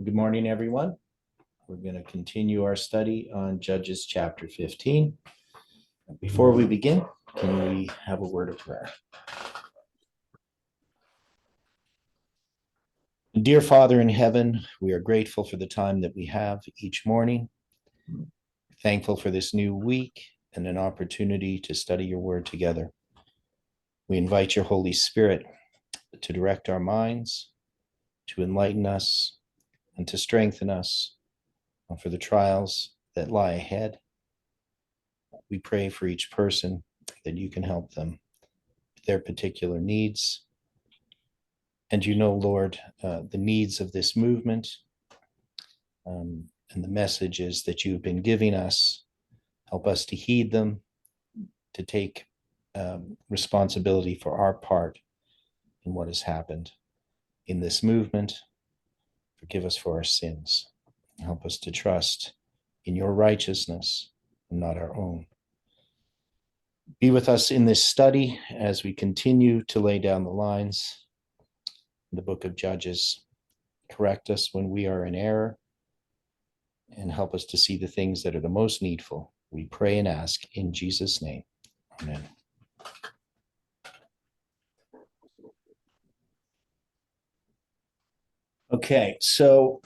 Good morning, everyone. We're going to continue our study on Judges chapter 15. Before we begin, can we have a word of prayer? Dear Father in heaven, we are grateful for the time that we have each morning, thankful for this new week and an opportunity to study your word together. We invite your Holy Spirit to direct our minds, to enlighten us, and to strengthen us for the trials that lie ahead. We pray for each person that you can help them with their particular needs. And you know, Lord, the needs of this movement and the messages that you've been giving us. Help us to heed them, to take responsibility for our part in what has happened in this movement. Forgive us for our sins. Help us to trust in your righteousness and not our own. Be with us in this study as we continue to lay down the lines in the book of Judges. Correct us when we are in error and help us to see the things that are the most needful. We pray and ask in Jesus' name. Amen. Okay, so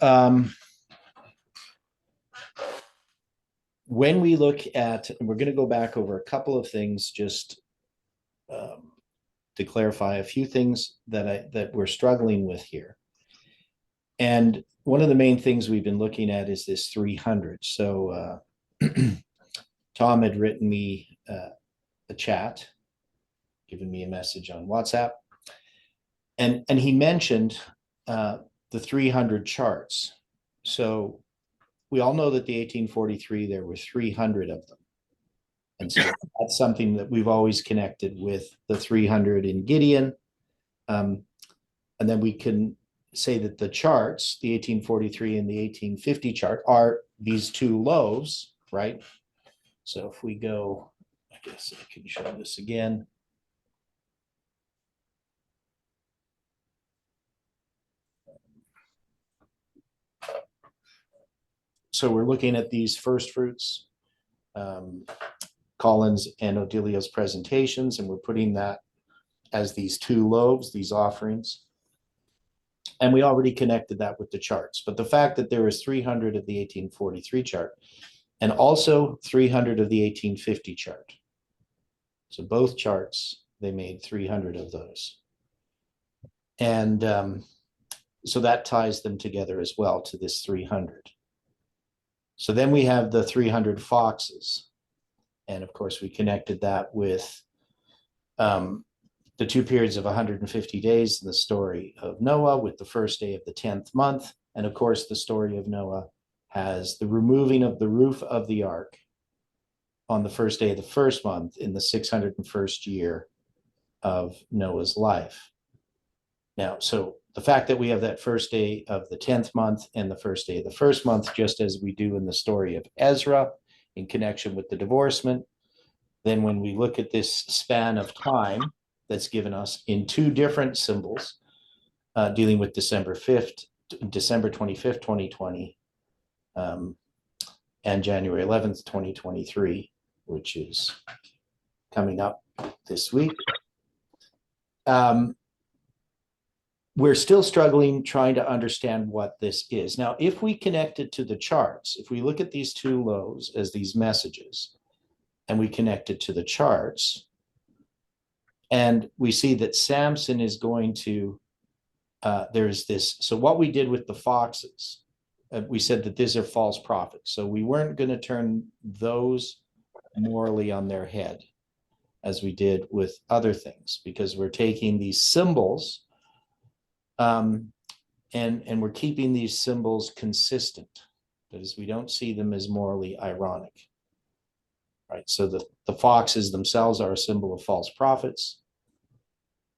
when we look at, and we're going to go back over a couple of things just to clarify a few things that we're struggling with here. And one of the main things we've been looking at is this 300. So Tom had written me a chat, given me a message on WhatsApp, and he mentioned the 300 charts. So we all know that the 1843, there were 300 of them. And so that's something that we've always connected with the 300 in Gideon. And then we can say that the charts, the 1843 and the 1850 chart, are these two loaves, right? So if we go, I guess I can show this again. So we're looking at these first fruits, Collins and Odilio's presentations, and we're putting that as these two loaves, these offerings. And we already connected that with the charts. But the fact that there was 300 of the 1843 chart and also 300 of the 1850 chart. So both charts, they made 300 of those. And so that ties them together as well to this 300. So then we have the 300 foxes. And of course, we connected that with the two periods of 150 days in the story of Noah, with the first day of the 10th month. And of course, the story of Noah has the removing of the roof of the ark on the first day of the first month in the 601st year of Noah's life. Now, so the fact that we have that first day of the 10th month and the first day of the first month, just as we do in the story of Ezra in connection with the divorcement, then when we look at this span of time that's given us in two different symbols, dealing with December 25th, 2020, and January 11th, 2023, which is coming up this week. We're still struggling trying to understand what this is. Now, if we connect it to the charts, if we look at these two loaves as these messages, and we connect it to the charts, and we see that Samson is going to, there's this, so what we did with the foxes, we said that these are false prophets. So we weren't going to turn those morally on their head as we did with other things, because we're taking these symbols and we're keeping these symbols consistent. That is, we don't see them as morally ironic. Right, so the foxes themselves are a symbol of false prophets.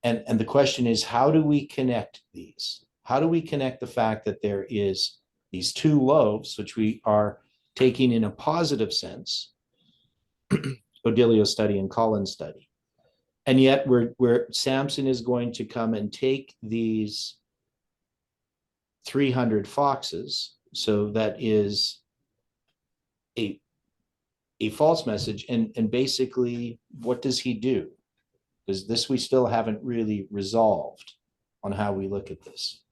And the question is, how do we connect these? How do we connect the fact that there is these two loaves, which we are taking in a positive sense, Odilio study and Collins study, and yet where Samson is going to come and take these 300 foxes. So that is a false message. And basically, what does he do? Because this we still haven't really resolved on how we look at this.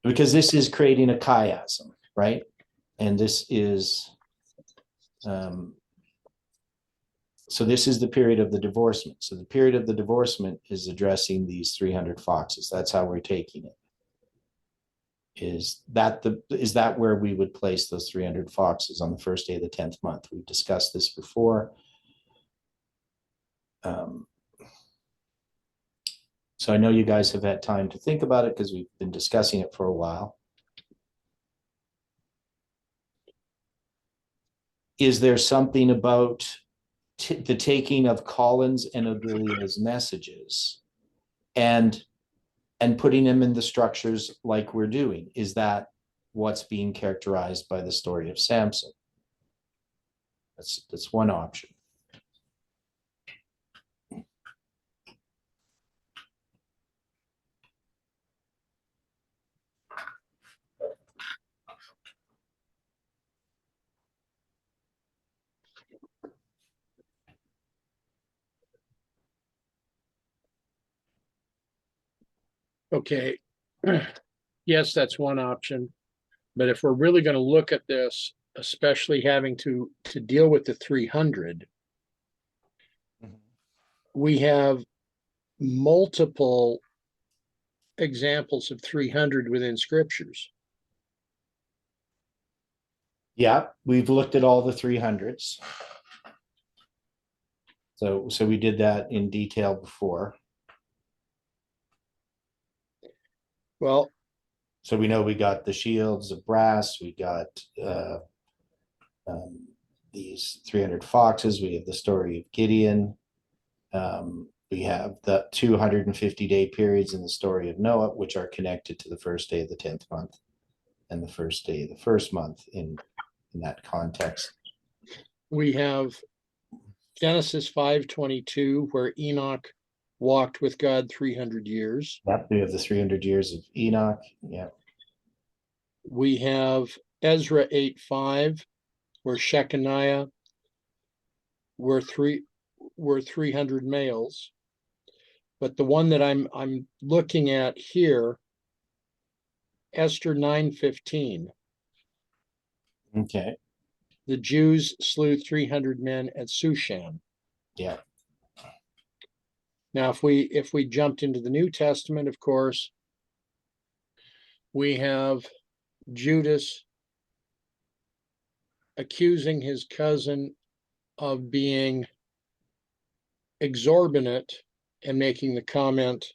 Because this is creating a chiasm, right? And this is, so this is the period of the divorcement. So the period of the divorcement is addressing these 300 foxes. That's how we're taking it. Is that where we would place those 300 foxes on the first day of the 10th month? We've discussed this before. So I know you guys have had time to think about it because we've been discussing it for a while. Is there something about the taking of Collins and Obilia's messages and putting them in the structures like we're doing? Is that what's being characterized by the story of Samson? That's one option. Okay. Yes, that's one option. But if we're really going to look at this, especially having to deal with the 300, we have multiple examples of 300 within scriptures. Yeah, we've looked at all the 300s. So we did that in detail before. Well, so we know we got the shields of brass, we got these 300 foxes, we have the story of Gideon, we have the 250-day periods in the story of Noah, which are connected to the first day of the 10th month and the first day of the first month in that context. We have Genesis 5:22, where Enoch walked with God 300 years. Yep, we have the 300 years of Enoch. Yeah. We have Ezra 8:5, where Shechaniah were 300 males. But the one that I'm looking at here, Esther 9:15. Okay. The Jews slew 300 men at Shushan. Yeah. Now, if we jumped into the New Testament, of course, we have Judas accusing his cousin of being exorbitant and making the comment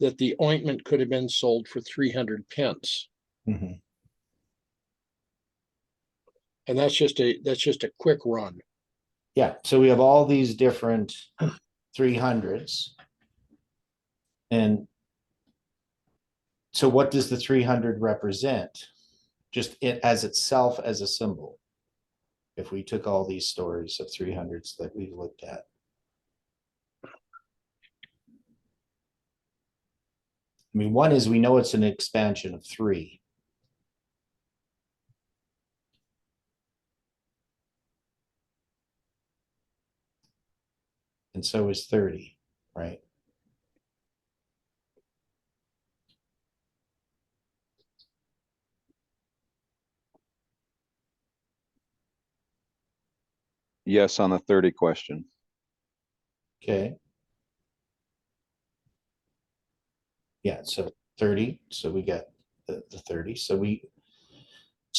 that the ointment could have been sold for 300 pence. Mm-hmm. And that's just a quick run. Yeah. So we have all these different 300s. And so what does the 300 represent? Just it as itself as a symbol. If we took all these stories of 300s that we've looked at. I mean, one is we know it's an expansion of 3. And so is 30, right? Yes, on the 30 question. Okay. Yeah, so 30. So we got the 30. So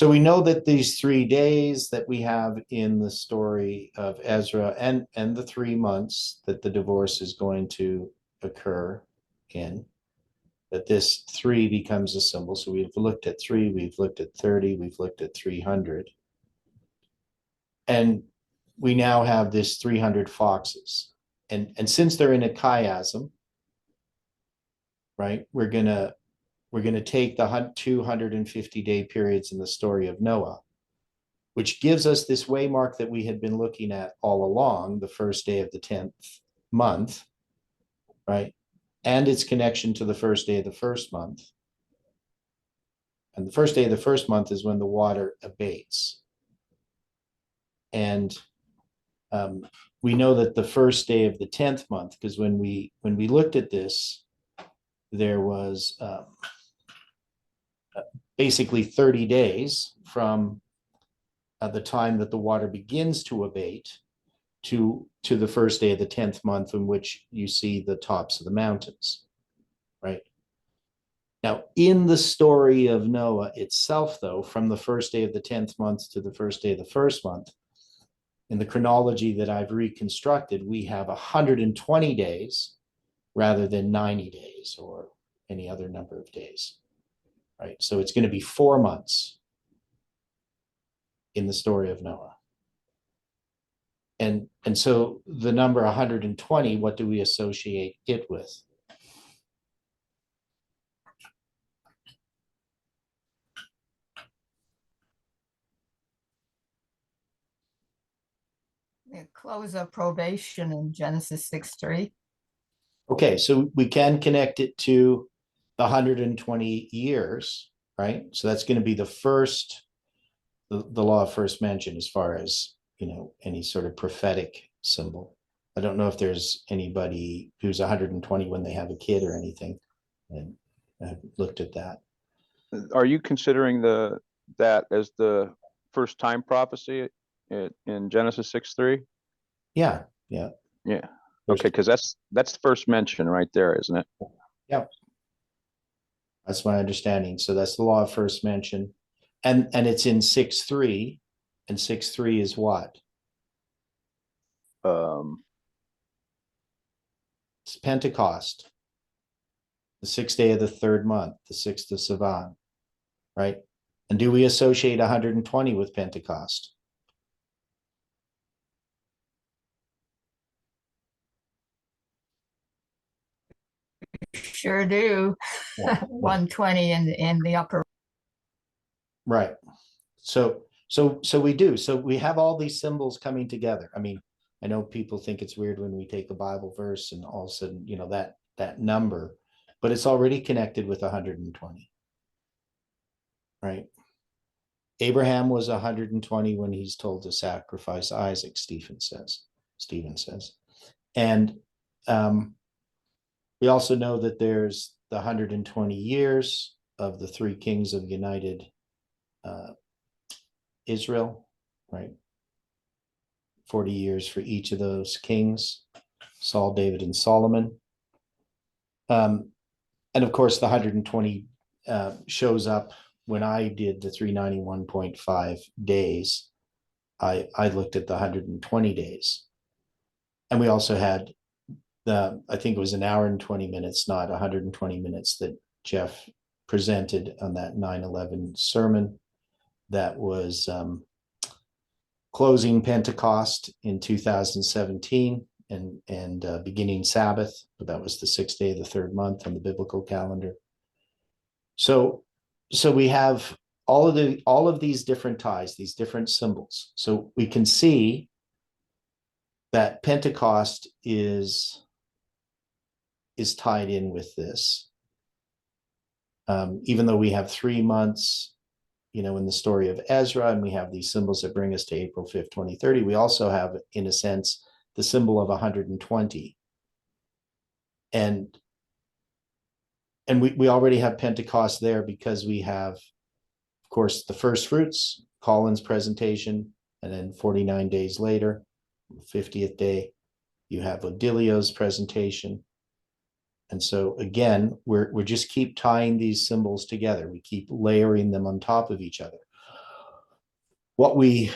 we know that these 3 days that we have in the story of Ezra and the 3 months that the divorce is going to occur in, that this 3 becomes a symbol. So we've looked at 3, we've looked at 30, we've looked at 300. And we now have this 300 foxes. And since they're in a chiasm, right, we're gonna take the 250-day periods in the story of Noah, which gives us this waymark that we had been looking at all along, the first day of the 10th month, right? and its connection to the first day of the first month. And the first day of the first month is when the water abates. And we know that the first day of the 10th month, because when we looked at this, there was basically 30 days from the time that the water begins to abate to the first day of the 10th month, in which you see the tops of the mountains, right? Now, in the story of Noah itself, though, from the first day of the 10th month to the first day of the first month, in the chronology that I've reconstructed, we have 120 days rather than 90 days or any other number of days, right? So it's going to be 4 months in the story of Noah. And so the number 120, what do we associate it with? The close of probation in Genesis 6:3. Okay, so we can connect it to the 120 years, right? So that's going to be the first, the law of first mention, as far as, any sort of prophetic symbol. I don't know if there's anybody who's 120 when they have a kid or anything. And I've looked at that. Are you considering that as the first time prophecy in Genesis 6:3? Yeah. Yeah. Okay, because that's the first mention right there, isn't it? Yep. That's my understanding. So that's the law of first mention. And it's in 6:3, and 6:3 is what? It's Pentecost, the 6th day of the 3rd month, the 6th of Sivan, right? And do we associate 120 with Pentecost? Sure do. Yeah. 120 in the upper. Right. So we do. So we have all these symbols coming together. I mean, I know people think it's weird when we take a Bible verse and all of a sudden, that number, but it's already connected with 120. Right. Abraham was 120 when he's told to sacrifice Isaac, Stephen says. And we also know that there's the 120 years of the 3 kings of united Israel, right? 40 years for each of those kings, Saul, David, and Solomon. And of course, the 120 shows up when I did the 391.5 days. I looked at the 120 days. And we also had I think it was an hour and 20 minutes, not 120 minutes, that Jeff presented on that 9/11 sermon that was closing Pentecost in 2017 and beginning Sabbath, but that was the 6th day of the 3rd month on the biblical calendar. So we have all of these different ties, these different symbols. So we can see that Pentecost is tied in with this. Even though we have 3 months, in the story of Ezra, and we have these symbols that bring us to April 5th, 2030, we also have, in a sense, the symbol of 120. And we already have Pentecost there because we have, of course, the first fruits, Colin's presentation, and then 49 days later, 50th day, you have Odilio's presentation. And so again, we're just keep tying these symbols together. We keep layering them on top of each other. What we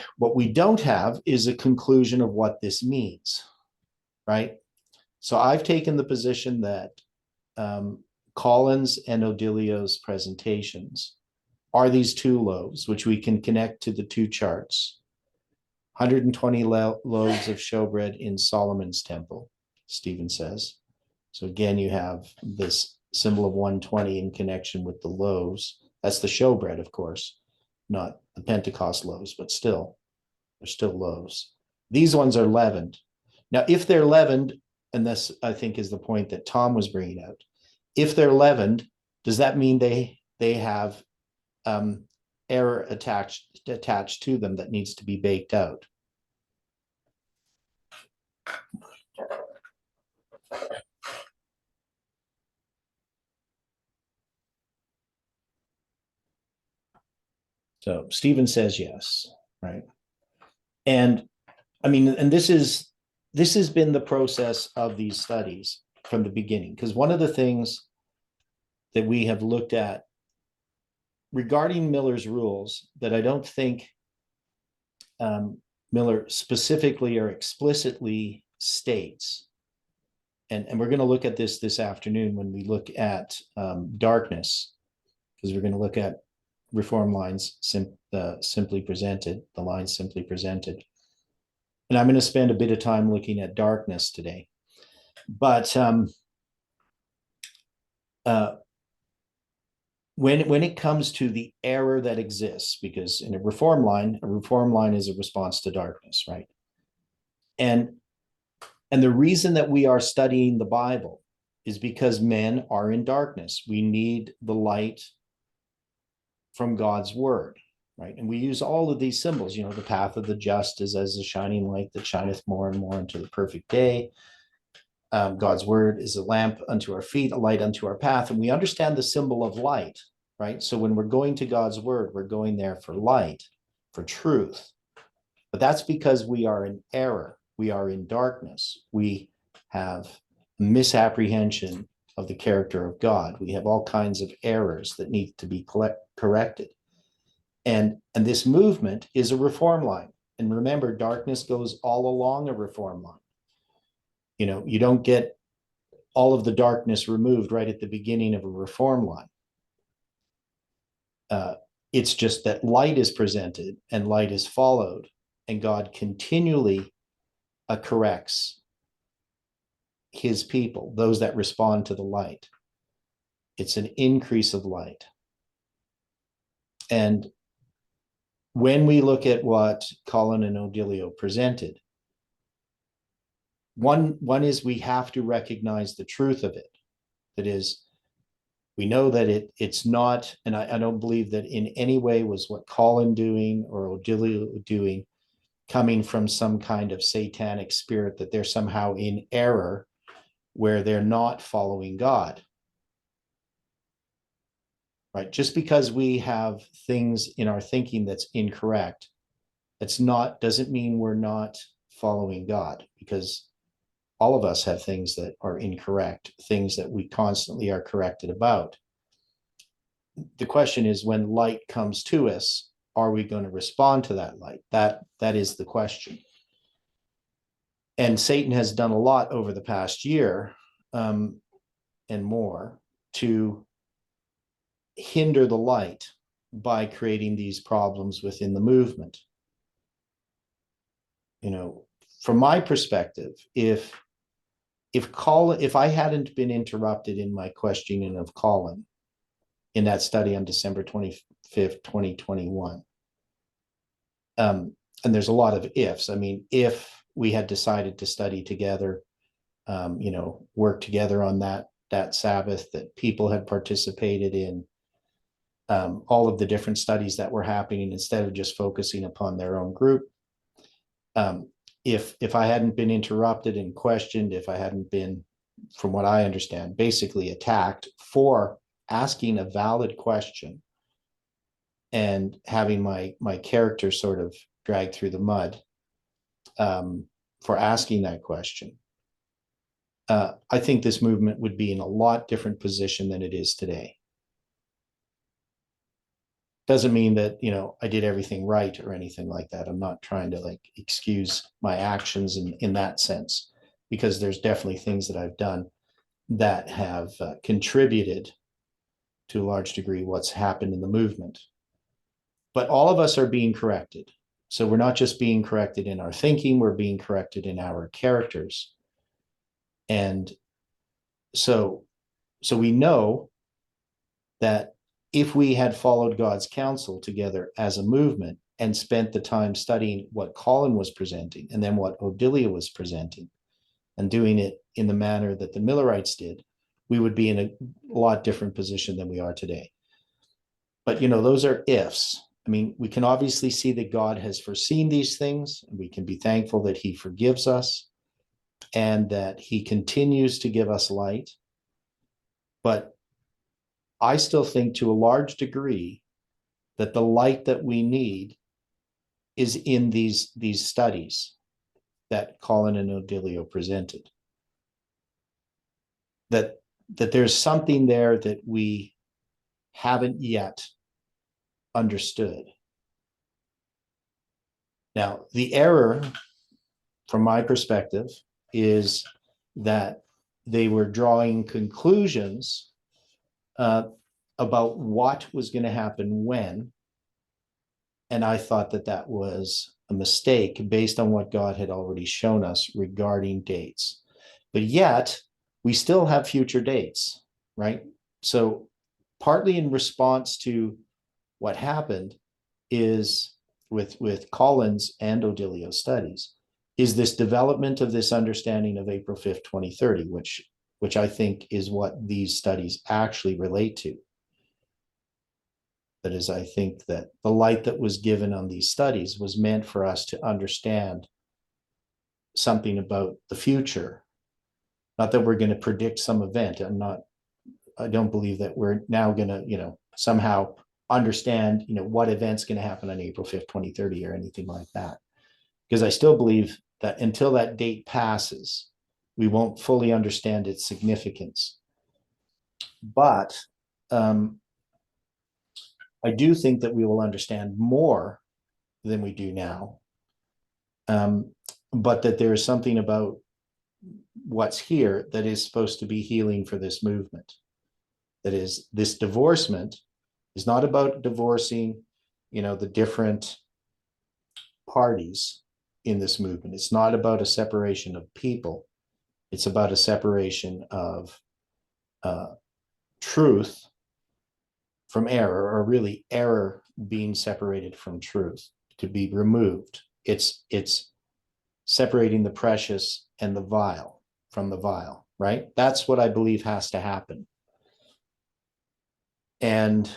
don't have is a conclusion of what this means, right? So I've taken the position that Colin's and Odilio's presentations are these 2 loaves, which we can connect to the 2 charts. 120 loaves of showbread in Solomon's temple, Stephen says. So again, you have this symbol of 120 in connection with the loaves. That's the showbread, of course, not the Pentecost loaves, but still, they're still loaves. These ones are leavened. Now, if they're leavened, and this, I think, is the point that Tom was bringing out. If they're leavened, does that mean they have error attached to them that needs to be baked out? So Stephen says yes, right? And I mean, and this has been the process of these studies from the beginning, because one of the things that we have looked at regarding Miller's rules that I don't think Miller specifically or explicitly states, and we're going to look at this afternoon when we look at darkness, because we're going to look at reform lines simply presented, the lines simply presented. And I'm going to spend a bit of time looking at darkness today. But when it comes to the error that exists, because in a reform line is a response to darkness, right? And the reason that we are studying the Bible is because men are in darkness. We need the light from God's word, right? And we use all of these symbols, the path of the just is as a shining light that shineth more and more into the perfect day. God's word is a lamp unto our feet, a light unto our path. And we understand the symbol of light, right? So when we're going to God's word, we're going there for light, for truth. But that's because we are in error. We are in darkness. We have misapprehension of the character of God. We have all kinds of errors that need to be corrected. And this movement is a reform line. And remember, darkness goes all along a reform line. You don't get all of the darkness removed right at the beginning of a reform line. It's just that light is presented and light is followed, and God continually corrects his people, those that respond to the light. It's an increase of light. And when we look at what Colin and Odilio presented, one is we have to recognize the truth of it. That is, we know that it's not, and I don't believe that in any way was what Colin doing or Odilio doing coming from some kind of satanic spirit, that they're somehow in error where they're not following God. Right? Just because we have things in our thinking that's incorrect, doesn't mean we're not following God, because all of us have things that are incorrect, things that we constantly are corrected about. The question is, when light comes to us, are we going to respond to that light? That is the question. And Satan has done a lot over the past year and more to hinder the light by creating these problems within the movement. From my perspective, if I hadn't been interrupted in my questioning of Colin in that study on December 25th, 2021, and there's a lot of ifs. I mean, if we had decided to study together, work together on that Sabbath, that people had participated in all of the different studies that were happening instead of just focusing upon their own group. If I hadn't been interrupted and questioned, if I hadn't been, from what I understand, basically attacked for asking a valid question and having my character sort of dragged through the mud for asking that question, I think this movement would be in a lot different position than it is today. Doesn't mean that, I did everything right or anything like that. I'm not trying to excuse my actions in that sense, because there's definitely things that I've done that have contributed to a large degree what's happened in the movement. But all of us are being corrected. So we're not just being corrected in our thinking, we're being corrected in our characters. And so we know that if we had followed God's counsel together as a movement and spent the time studying what Colin was presenting and then what Odilio was presenting, and doing it in the manner that the Millerites did, we would be in a lot different position than we are today. But, those are ifs. I mean, we can obviously see that God has foreseen these things, and we can be thankful that he forgives us and that he continues to give us light. But I still think to a large degree that the light that we need is in these studies that Colin and Odilio presented. That there's something there that we haven't yet understood. Now, the error, from my perspective, is that they were drawing conclusions about what was going to happen when. And I thought that that was a mistake based on what God had already shown us regarding dates. But yet, we still have future dates, right? So partly in response to what happened is with Collins and Odilio's studies, is this development of this understanding of April 5th, 2030, which I think is what these studies actually relate to. That is, I think that the light that was given on these studies was meant for us to understand something about the future. Not that we're going to predict some event. I don't believe that we're now going to, somehow understand, what event's going to happen on April 5th, 2030 or anything like that. Because I still believe that until that date passes, we won't fully understand its significance. But I do think that we will understand more than we do now. But that there is something about what's here that is supposed to be healing for this movement. That is, this divorcement is not about divorcing, the different parties in this movement. It's not about a separation of people. It's about a separation of truth from error, or really error being separated from truth, to be removed. It's separating the precious and the vile from the vile, right? That's what I believe has to happen. And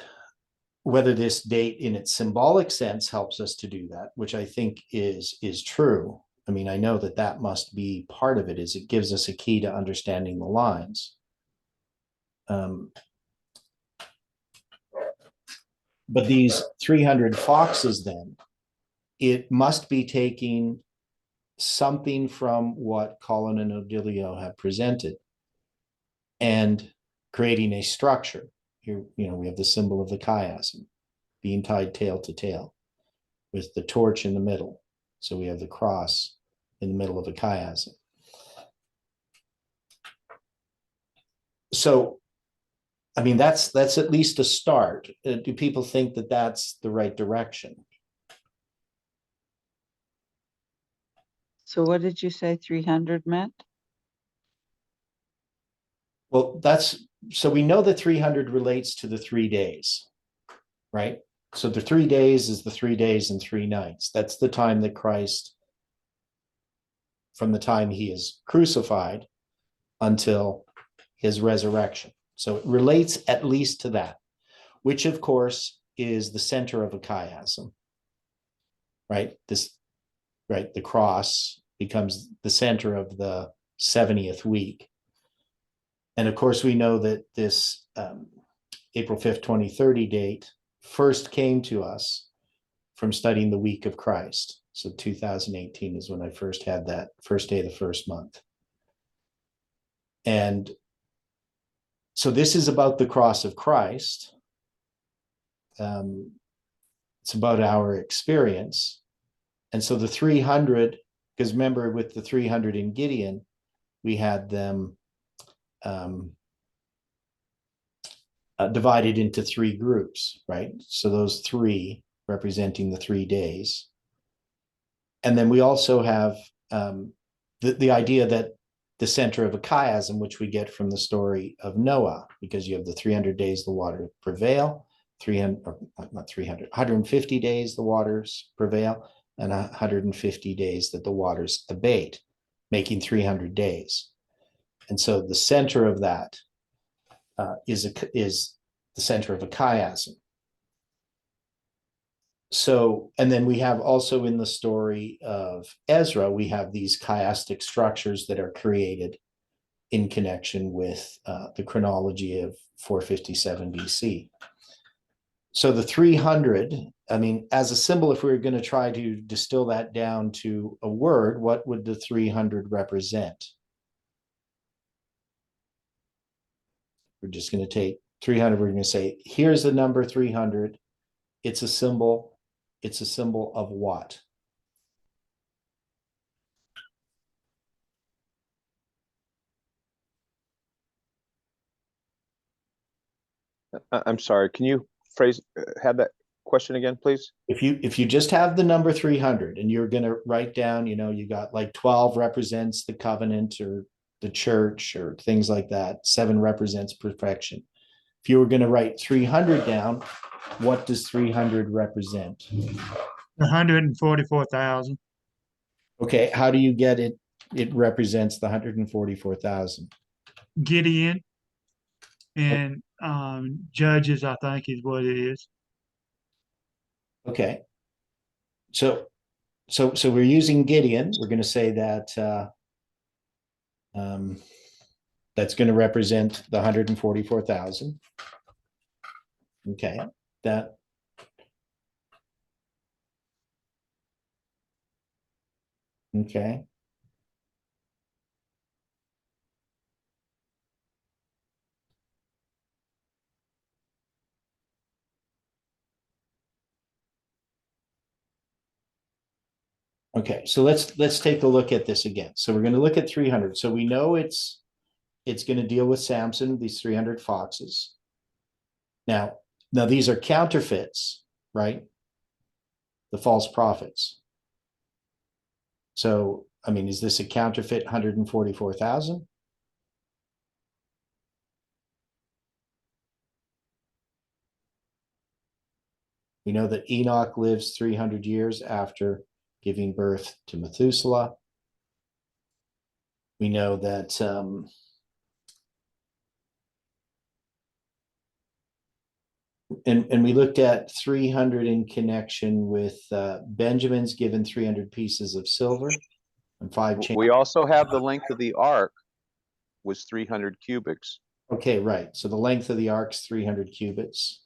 whether this date in its symbolic sense helps us to do that, which I think is true. I mean, I know that must be part of it, is it gives us a key to understanding the lines. But these 300 foxes, then, it must be taking something from what Colin and Odilio have presented and creating a structure. Here, we have the symbol of the chiasm being tied tail to tail with the torch in the middle. So we have the cross in the middle of a chiasm. So, I mean, that's at least a start. Do people think that that's the right direction? So what did you say 300 meant? Well, so we know that 300 relates to the 3 days, right? So the 3 days is the 3 days and 3 nights. That's the time that Christ, from the time he is crucified until his resurrection. So it relates at least to that, which of course is the center of a chiasm, right? The cross becomes the center of the 70th week. And of course, we know that this April 5th, 2030 date first came to us from studying the week of Christ. So 2018 is when I first had that first day of the first month. And so this is about the cross of Christ. It's about our experience. And so the 300, because remember with the 300 in Gideon, we had them divided into 3 groups, right? So those 3 representing the 3 days. And then we also have the idea that the center of a chiasm, which we get from the story of Noah, because you have the 300 days the water prevail, 150 days the waters prevail, and 150 days that the waters abate, making 300 days. And so the center of that is the center of a chiasm. So, and then we have also in the story of Ezra, we have these chiastic structures that are created in connection with the chronology of 457 BC. So the 300, I mean, as a symbol, if we were going to try to distill that down to a word, what would the 300 represent? We're just going to take 300. We're going to say, here's the number 300. It's a symbol. It's a symbol of what? I'm sorry, can you have that question again, please? If you just have the number 300 and you're going to write down, you got like 12 represents the covenant or the church or things like that. 7 represents perfection. If you were going to write 300 down, what does 300 represent? 144,000. Okay, how do you get it? It represents the 144,000. Gideon and Judges, I think, is what it is. Okay. So we're using Gideon. We're going to say that that's going to represent the 144,000. Okay, that. Okay. Okay, so let's take a look at this again. So we're going to look at 300. So we know it's going to deal with Samson, these 300 foxes. Now these are counterfeits, right? The false prophets. So, I mean, is this a counterfeit 144,000? We know that Enoch lives 300 years after giving birth to Methuselah. We know that and we looked at 300 in connection with Benjamin's given 300 pieces of silver and 5 chains. We also have the length of the ark was 300 cubits. Okay, right. So the length of the ark's 300 cubits.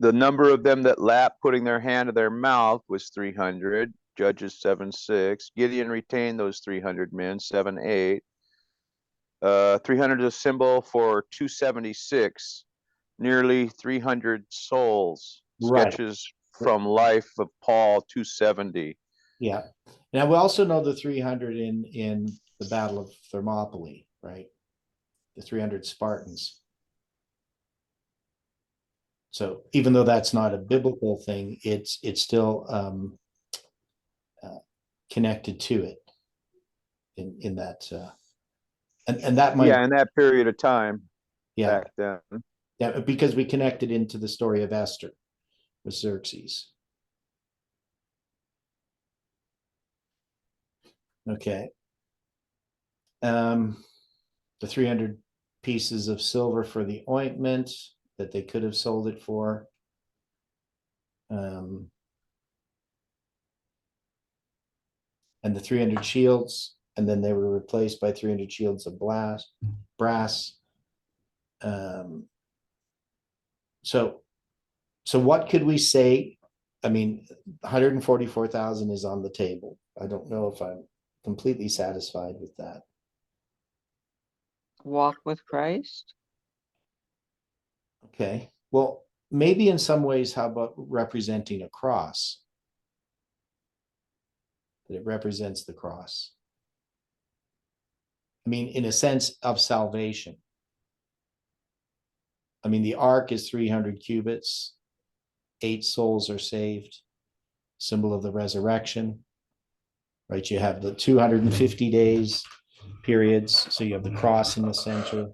The number of them that lapped, putting their hand to their mouth, was 300. Judges 7:6. Gideon retained those 300 men, 7:8. 300 is a symbol for 276, nearly 300 souls. Right. Sketches from life of Paul, 270. Yeah. Now we also know the 300 in the Battle of Thermopylae, right? The 300 Spartans. So even though that's not a biblical thing, it's still connected to it in that and that might, Yeah, in that period of time yeah, back then. yeah, because we connected into the story of Esther with Xerxes. Okay. The 300 pieces of silver for the ointment that they could have sold it for. And the 300 shields, and then they were replaced by 300 shields of brass. So what could we say? I mean, 144,000 is on the table. I don't know if I'm completely satisfied with that. Walk with Christ. Okay, well, maybe in some ways, how about representing a cross? That it represents the cross. I mean, in a sense of salvation. I mean, the ark is 300 cubits, 8 souls are saved, symbol of the resurrection, right? You have the 250 days periods, so you have the cross in the center.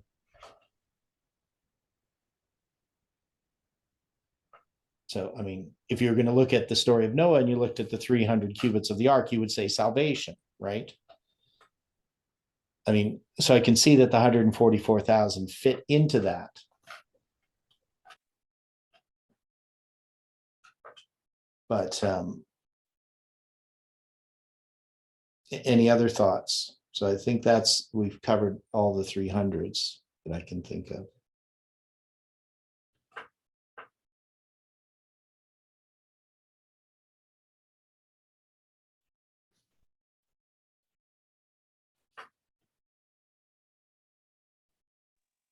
So, I mean, if you're going to look at the story of Noah and you looked at the 300 cubits of the ark, you would say salvation, right? I mean, so I can see that the 144,000 fit into that. But any other thoughts? So I think we've covered all the 300s that I can think of.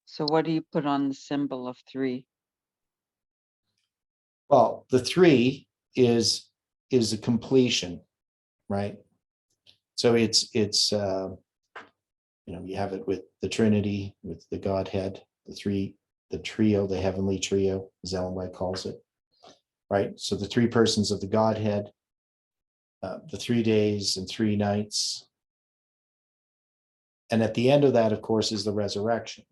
So what do you put on the symbol of 3? Well, the 3 is a completion, right? So it's you have it with the Trinity, with the Godhead, the trio, the heavenly trio, as Ellen White calls it, right? So the 3 persons of the Godhead, the 3 days and 3 nights. And at the end of that, of course, is the resurrection,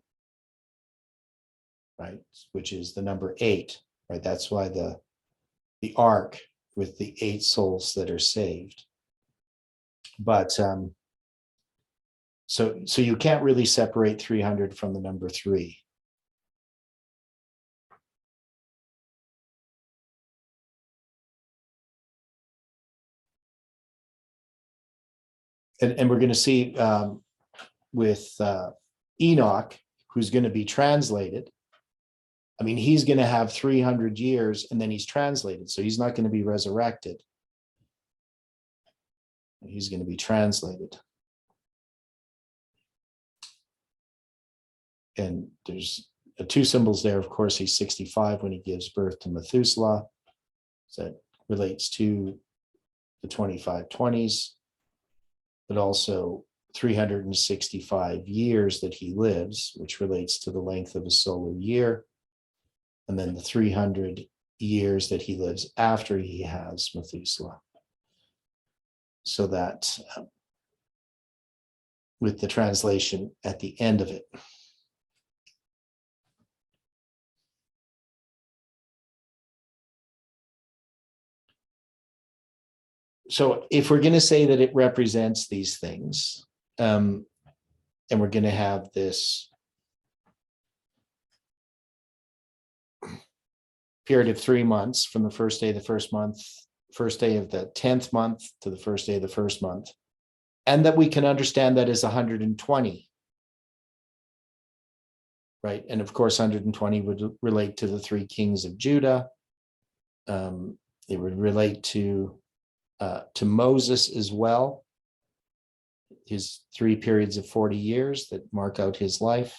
right? Which is the number 8, right? That's why the ark with the 8 souls that are saved. But so you can't really separate 300 from the number 3. And we're going to see with Enoch, who's going to be translated. I mean, he's going to have 300 years and then he's translated. So he's not going to be resurrected. He's going to be translated. And there's 2 symbols there. Of course, he's 65 when he gives birth to Methuselah. So that relates to the 2520s, but also 365 years that he lives, which relates to the length of a solar year. And then the 300 years that he lives after he has Methuselah. So that with the translation at the end of it. So if we're going to say that it represents these things, and we're going to have this period of 3 months from the first day of the first month, first day of the 10th month to the first day of the first month, and that we can understand that as 120, right? And of course, 120 would relate to the 3 kings of Judah. It would relate to Moses as well, his 3 periods of 40 years that mark out his life.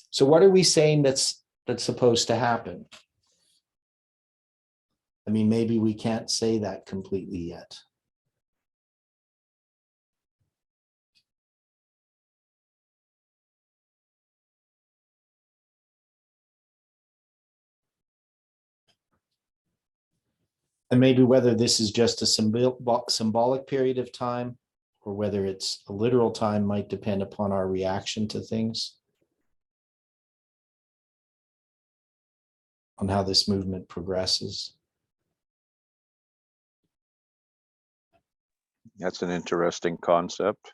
So what are we saying that's supposed to happen? I mean, maybe we can't say that completely yet. And maybe whether this is just a symbolic period of time or whether it's a literal time might depend upon our reaction to things, on how this movement progresses. That's an interesting concept.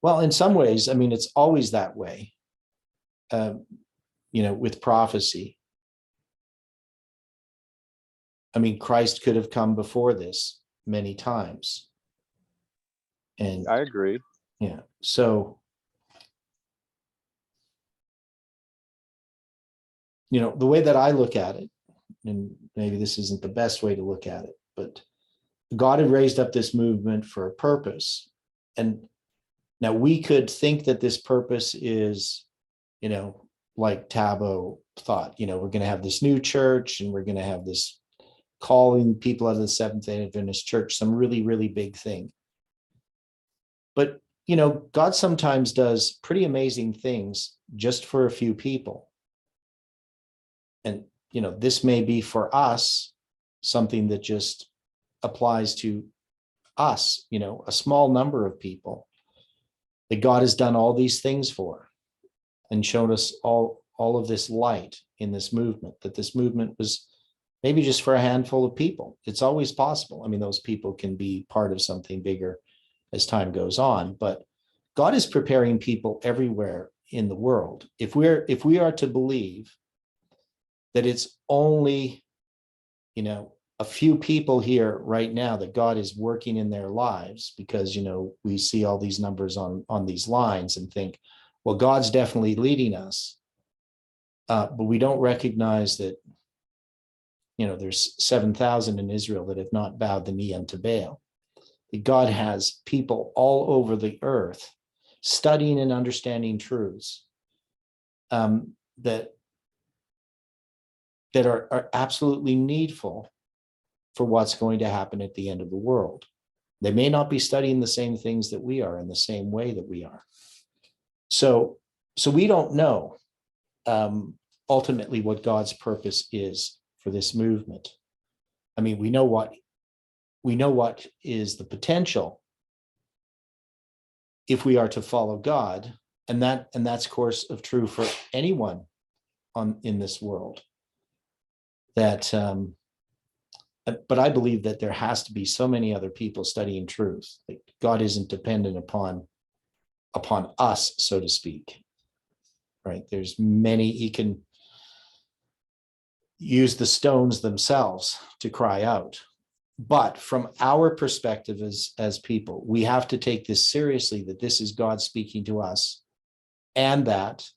Well, in some ways, I mean, it's always that way, with prophecy. I mean, Christ could have come before this many times. And I agree. yeah, so, the way that I look at it, and maybe this isn't the best way to look at it, but God had raised up this movement for a purpose. And now we could think that this purpose is, like Tabo thought, we're going to have this new church and we're going to have this calling people out of the Seventh-day Adventist church, some really, really big thing. But, God sometimes does pretty amazing things just for a few people. And, this may be for us something that just applies to us, a small number of people that God has done all these things for and shown us all of this light in this movement, that this movement was maybe just for a handful of people. It's always possible. I mean, those people can be part of something bigger as time goes on, but God is preparing people everywhere in the world. If we are to believe that it's only, a few people here right now that God is working in their lives, because, we see all these numbers on these lines and think, well, God's definitely leading us. But we don't recognize that, there's 7,000 in Israel that have not bowed the knee unto Baal. God has people all over the earth studying and understanding truths that are absolutely needful for what's going to happen at the end of the world. They may not be studying the same things that we are in the same way that we are. So we don't know ultimately what God's purpose is for this movement. I mean, we know what is the potential if we are to follow God, and that's course of true for anyone in this world. That but I believe that there has to be so many other people studying truth. Like, God isn't dependent upon us, so to speak. Right? There's many. He can use the stones themselves to cry out. But from our perspective as people, we have to take this seriously, that this is God speaking to us, and that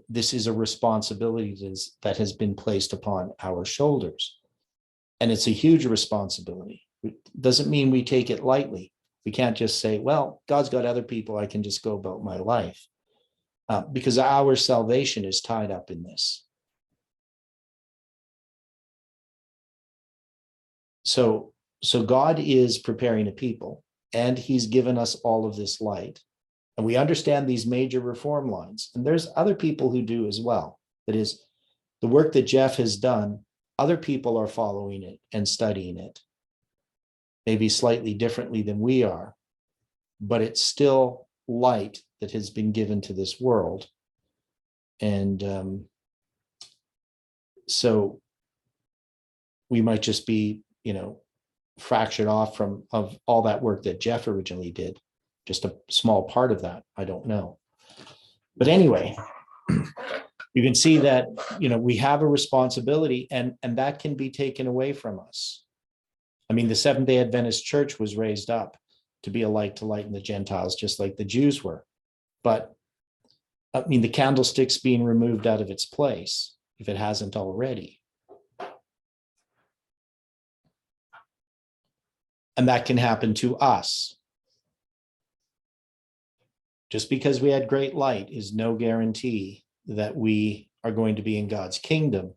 this is a responsibility that has been placed upon our shoulders. And it's a huge responsibility. It doesn't mean we take it lightly. We can't just say, well, God's got other people, I can just go about my life. Because our salvation is tied up in this. So God is preparing a people, and he's given us all of this light. And we understand these major reform lines. And there's other people who do as well. That is, the work that Jeff has done, other people are following it and studying it. Maybe slightly differently than we are, but it's still light that has been given to this world. And so we might just be, fractured off of all that work that Jeff originally did. Just a small part of that. I don't know. But anyway, you can see that, we have a responsibility, and that can be taken away from us. I mean, the Seventh-day Adventist Church was raised up to be a light to lighten the Gentiles, just like the Jews were. But I mean, the candlestick's being removed out of its place, if it hasn't already. And that can happen to us. Just because we had great light is no guarantee that we are going to be in God's kingdom,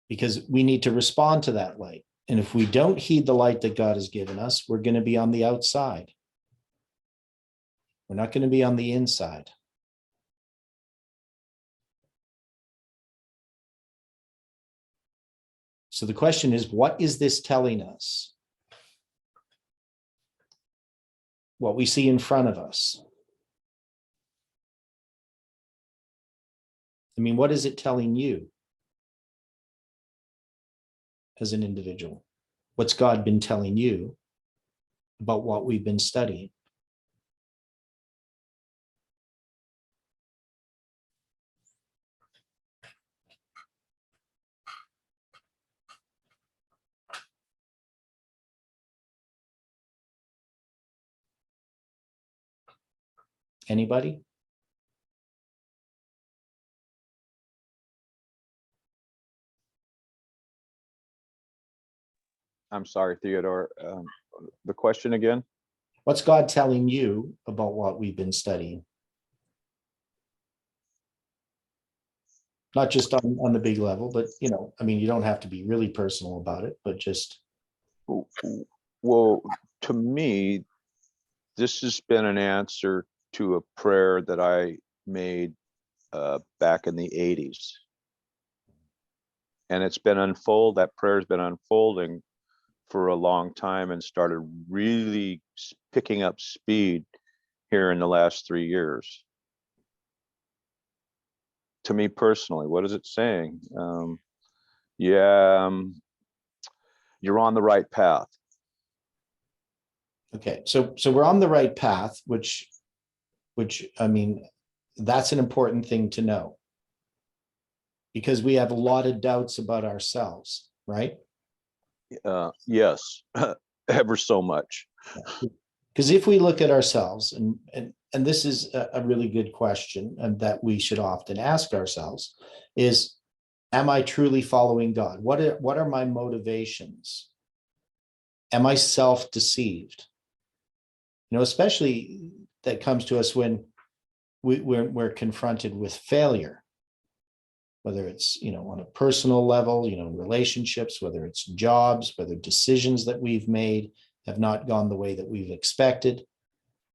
because we need to respond to that light. And if we don't heed the light that God has given us, we're going to be on the outside. We're not going to be on the inside. So the question is, what is this telling us? What we see in front of us. I mean, what is it telling you as an individual? What's God been telling you about what we've been studying? Anybody? I'm sorry, Theodore. The question again? What's God telling you about what we've been studying? Not just on the big level, but, I mean, you don't have to be really personal about it, but just. Well, to me, this has been an answer to a prayer that I made back in the 80s. And it's been that prayer's been unfolding for a long time, and started really picking up speed here in the last 3 years. To me personally, what is it saying? Yeah, you're on the right path. Okay, so we're on the right path, which I mean, that's an important thing to know. Because we have a lot of doubts about ourselves, right? Yes, ever so much. Because if we look at ourselves, and this is a really good question, and that we should often ask ourselves, is, am I truly following God? What are my motivations? Am I self-deceived? You know, especially that comes to us when we're confronted with failure, whether it's, you know, on a personal level, you know, relationships, whether it's jobs, whether decisions that we've made have not gone the way that we've expected,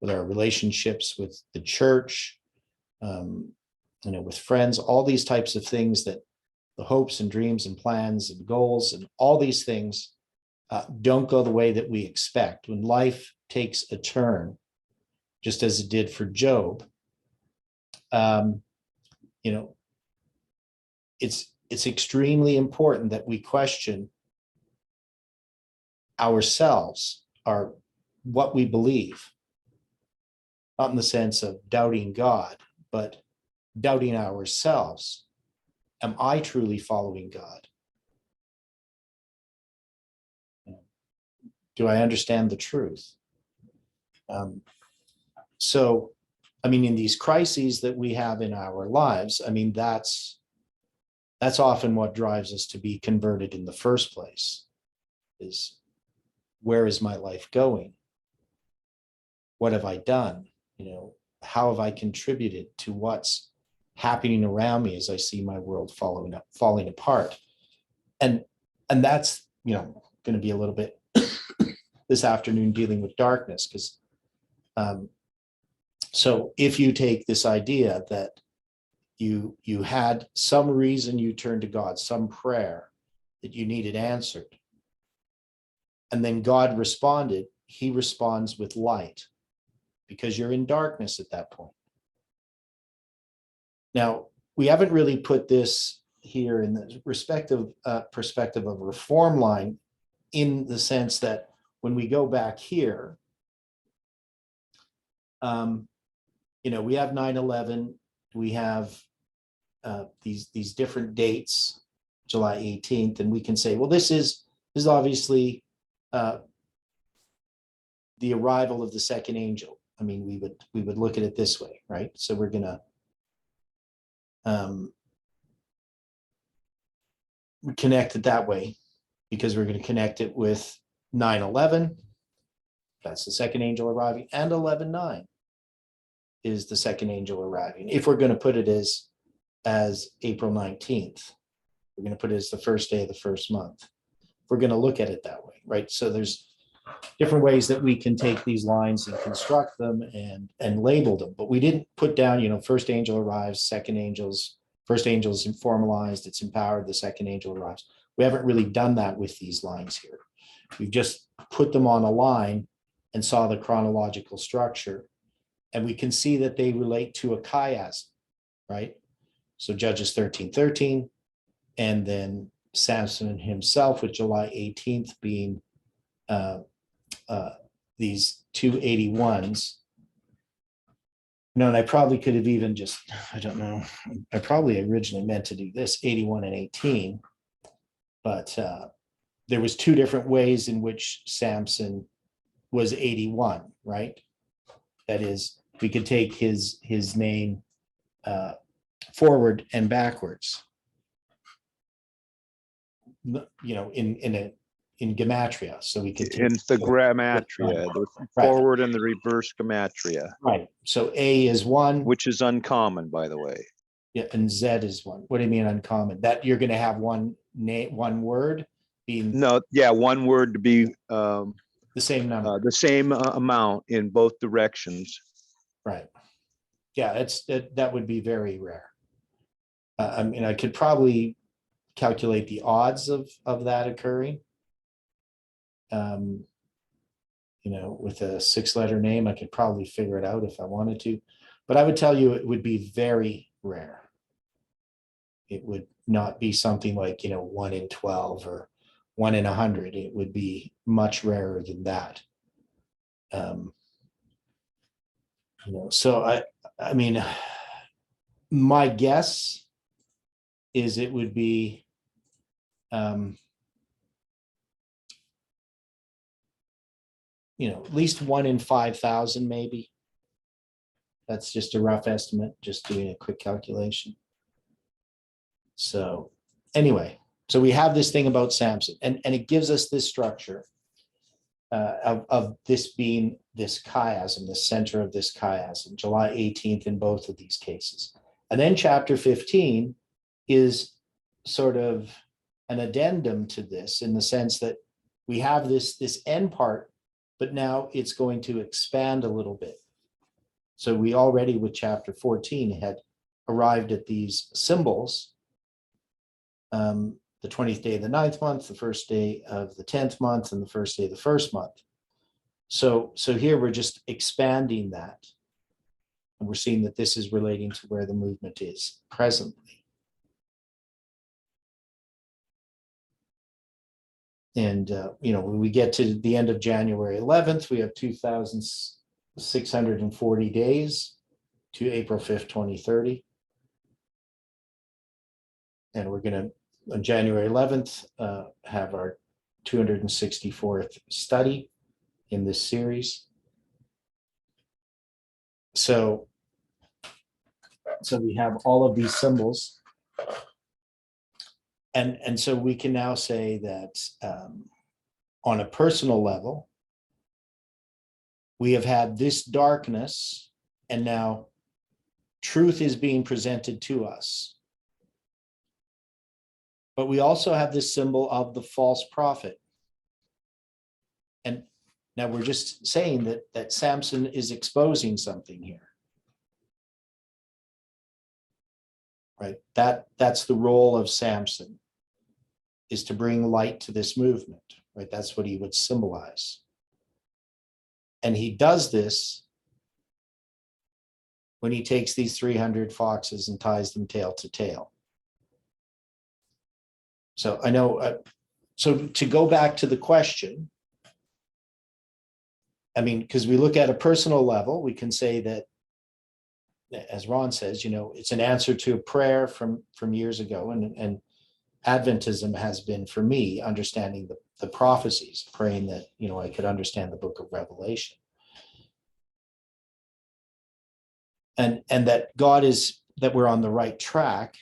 with our relationships with the church, you know, with friends, all these types of things, that the hopes and dreams and plans and goals and all these things don't go the way that we expect. When life takes a turn, just as it did for Job, you know, it's extremely important that we question ourselves, what we believe, not in the sense of doubting God, but doubting ourselves. Am I truly following God? Do I understand the truth? So, I mean, in these crises that we have in our lives, I mean, that's often what drives us to be converted in the first place, is, where is my life going? What have I done? You know, how have I contributed to what's happening around me as I see my world falling apart? And that's, you know, going to be a little bit this afternoon dealing with darkness, because so if you take this idea that you had some reason you turned to God, some prayer that you needed answered, and then God responded, he responds with light, because you're in darkness at that point. Now, we haven't really put this here in the perspective of reform line, in the sense that when we go back here, you know, we have 9/11, we have these different dates, July 18th, and we can say, well, this is obviously the arrival of the second angel. I mean, we would look at it this way, right? So we're gonna connect it that way, because we're going to connect it with 9/11. That's the second angel arriving, and 11/9 is the second angel arriving. If we're going to put it as April 19th, we're going to put it as the first day of the first month. We're going to look at it that way, right? So there's different ways that we can take these lines and construct them and label them, but we didn't put down, you know, first angel arrives, first angel is formalized, it's empowered, the second angel arrives. We haven't really done that with these lines here. We've just put them on a line and saw the chronological structure, and we can see that they relate to a chiasm, right? So Judges 13:13, and then Samson himself, with July 18th being these 281s. No, and I probably could have even just, I don't know, I probably originally meant to do this 81 and 18, but there was two different ways in which Samson was 81, right? That is, we could take his name forward and backwards, you know, in gematria. So we could take In the gematria, the Right. forward and the reverse gematria, Right. So A is 1, which is uncommon, by the way. yeah, and Z is 1. What do you mean uncommon? That you're going to have one word being No, yeah, one word to be the same number, the same amount in both directions. right? Yeah, that would be very rare. I mean, I could probably calculate the odds of that occurring. You know, with a 6-letter name, I could probably figure it out if I wanted to, but I would tell you it would be very rare. It would not be something like, 1 in 12 or 1 in 100. It would be much rarer than that. So I mean, my guess is it would be at least 1 in 5,000, maybe. That's just a rough estimate, just doing a quick calculation. So anyway, so we have this thing about Samson, and it gives us this structure of this being this chiasm, the center of this chiasm, July 18th in both of these cases. And then chapter 15 is sort of an addendum to this, in the sense that we have this end part, but now it's going to expand a little bit. So we already with chapter 14 had arrived at these symbols, the 20th day of the 9th month, the first day of the 10th month, and the first day of the first month. So here we're just expanding that. And we're seeing that this is relating to where the movement is presently. And, when we get to the end of January 11th, we have 2,640 days to April 5th, 2030. And we're going to, on January 11th, have our 264th study in this series. So we have all of these symbols. And so we can now say that on a personal level, we have had this darkness, and now truth is being presented to us. But we also have this symbol of the false prophet. And now we're just saying that Samson is exposing something here. Right? That's the role of Samson, is to bring light to this movement, right? That's what he would symbolize. And he does this when he takes these 300 foxes and ties them tail to tail. So I know, so to go back to the question, I mean, because we look at a personal level, we can say that, as Ron says, it's an answer to a prayer from years ago. And Adventism has been, for me, understanding the prophecies, praying that, I could understand the book of Revelation. And that that we're on the right track,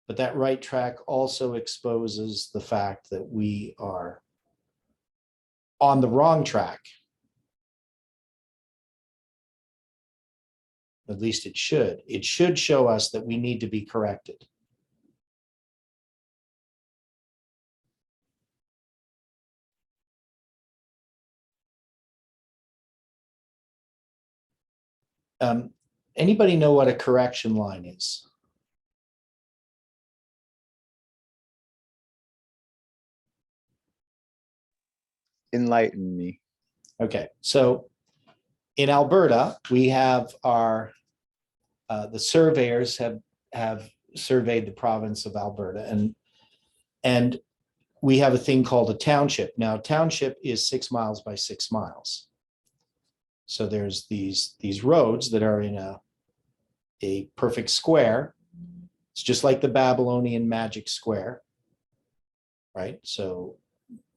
but that right track also exposes the fact that we are on the wrong track. At least it should. It should show us that we need to be corrected. Anybody know what a correction line is? Enlighten me. Okay, so in Alberta, we have the surveyors have surveyed the province of Alberta, and we have a thing called a township. Now, a township is 6 miles by 6 miles. So there's these roads that are in a perfect square. It's just like the Babylonian magic square, right? So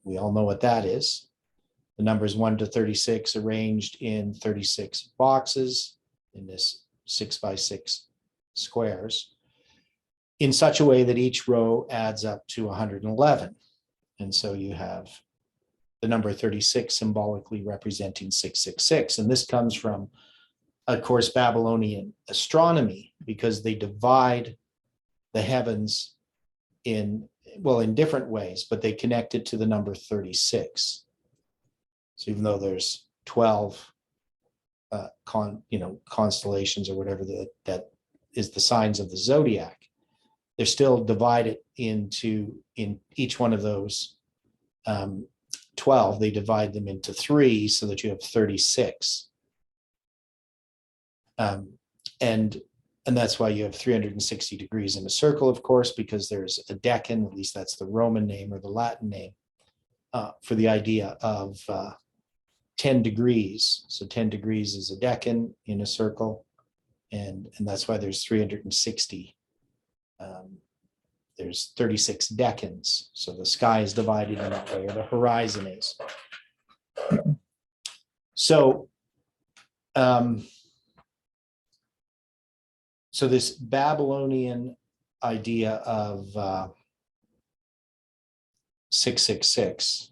we all know what that is. The numbers 1 to 36 arranged in 36 boxes in this 6 by 6 squares, in such a way that each row adds up to 111. And so you have the number 36 symbolically representing 666. And this comes from, of course, Babylonian astronomy, because they divide the heavens in different ways, but they connect it to the number 36. So even though there's 12 constellations or whatever that is the signs of the zodiac, they're still divided in each one of those 12, they divide them into 3 so that you have 36. And And that's why you have 360 degrees in a circle, of course, because there's a decan, at least that's the Roman name or the Latin name, for the idea of 10 degrees. So 10 degrees is a decan in a circle. And that's why there's 360. There's 36 decans. So the sky is divided in that way, or the horizon is. So, so this Babylonian idea of 666,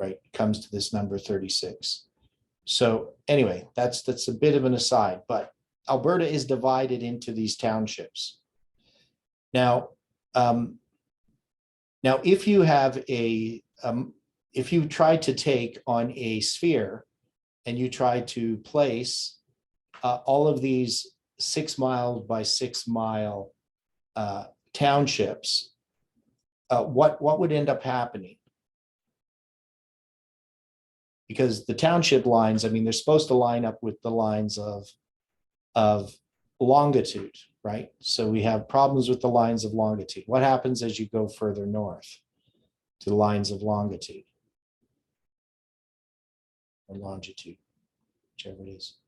right, comes to this number 36. So anyway, that's a bit of an aside, but Alberta is divided into these townships. Now, if you have if you try to take on a sphere and you try to place all of these 6 mile by 6 mile townships, what would end up happening? Because the township lines, I mean, they're supposed to line up with the lines of longitude, right? So we have problems with the lines of longitude. What happens as you go further north to the lines of longitude or longitude, whichever it is?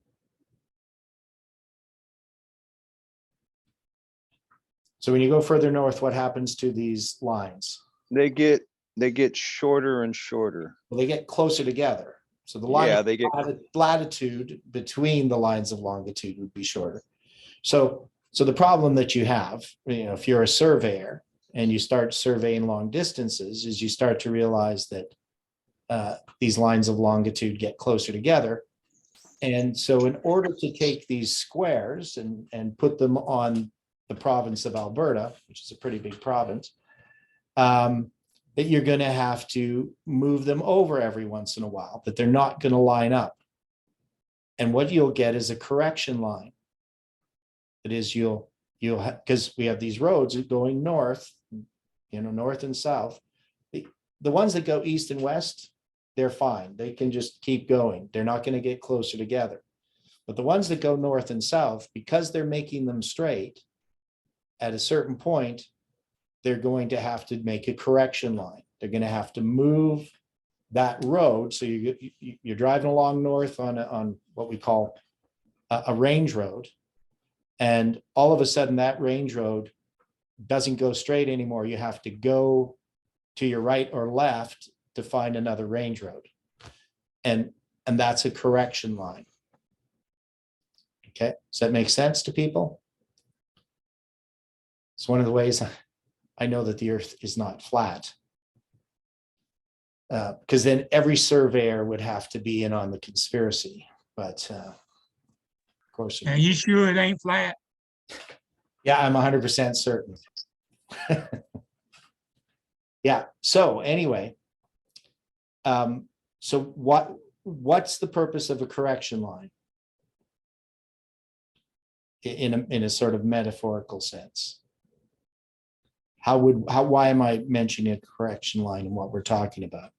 So when you go further north, what happens to these lines? They get shorter and shorter. Well, they get closer together. So the line Yeah, of they get, latitude between the lines of longitude would be shorter. So the problem that you have, if you're a surveyor and you start surveying long distances, is you start to realize that these lines of longitude get closer together. And so in order to take these squares and put them on the province of Alberta, which is a pretty big province, that you're going to have to move them over every once in a while, that they're not going to line up. And what you'll get is a correction line. That is, you'll because we have these roads going north, north and south. The ones that go east and west, they're fine. They can just keep going. They're not going to get closer together. But the ones that go north and south, because they're making them straight, at a certain point, they're going to have to make a correction line. They're going to have to move that road. So you're driving along north on what we call a range road. And all of a sudden that range road doesn't go straight anymore. You have to go to your right or left to find another range road. And that's a correction line. Okay, does that make sense to people? It's one of the ways I know that the earth is not flat. Because then every surveyor would have to be in on the conspiracy. But of course. Are you sure it ain't flat? Yeah, I'm 100% certain. Yeah, so anyway. So what's the purpose of a correction line? In a sort of metaphorical sense. Why am I mentioning a correction line and what we're talking about?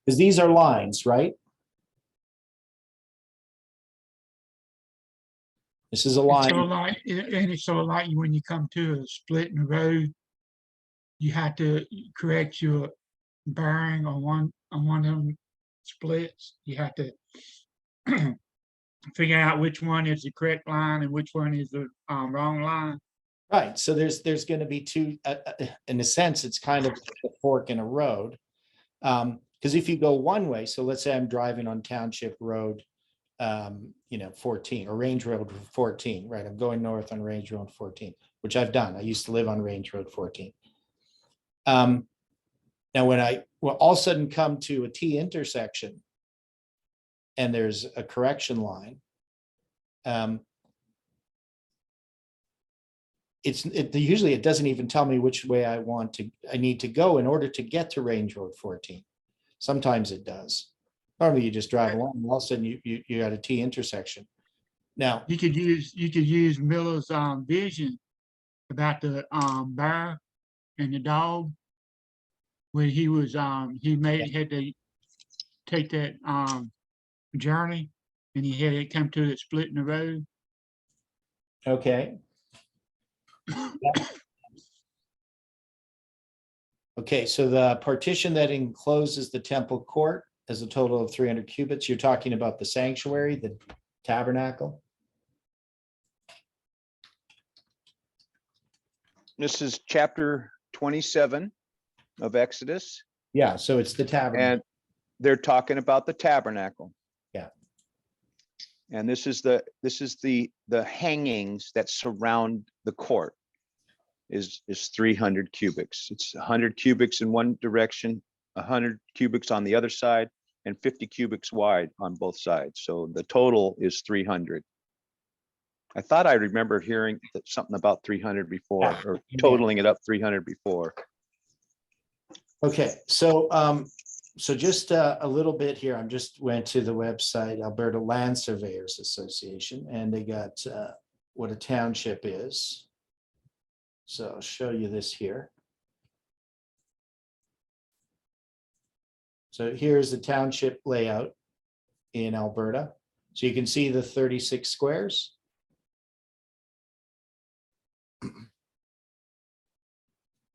Because these are lines, right? This is a line. It's sort of like when you come to a split in the road, you have to correct your bearing on one of them splits. You have to figure out which one is the correct line and which one is the wrong line. Right. So there's going to be two. In a sense, it's kind of a fork in a road. Because if you go one way, so let's say I'm driving on Township Road, 14 or Range Road 14, right? I'm going north on Range Road 14, which I've done. I used to live on Range Road 14. Now, when I will all of a sudden come to a T intersection and there's a correction line, usually it doesn't even tell me which way I need to go in order to get to Range Road 14. Sometimes it does. Normally you just drive along and all of a sudden you got a T intersection. Now you could use Miller's vision about the bear and the dog, where he was had to take that journey and he had it come to a split in the road. Okay. Okay, so the partition that encloses the temple court is a total of 300 cubits. You're talking about the sanctuary, the tabernacle? This is chapter 27 of Exodus, Yeah, so it's the tabernacle. and they're talking about the tabernacle. Yeah. And this is the hangings that surround the court is 300 cubics. It's 100 cubics in one direction, 100 cubics on the other side, and 50 cubics wide on both sides. So the total is 300. I thought I remembered hearing something about 300 before, Yeah, or you did. totaling it up 300 before. Okay, so so just a little bit here. I just went to the website, Alberta Land Surveyors Association, and they got what a township is. So I'll show you this here. So here's the township layout in Alberta. So you can see the 36 squares.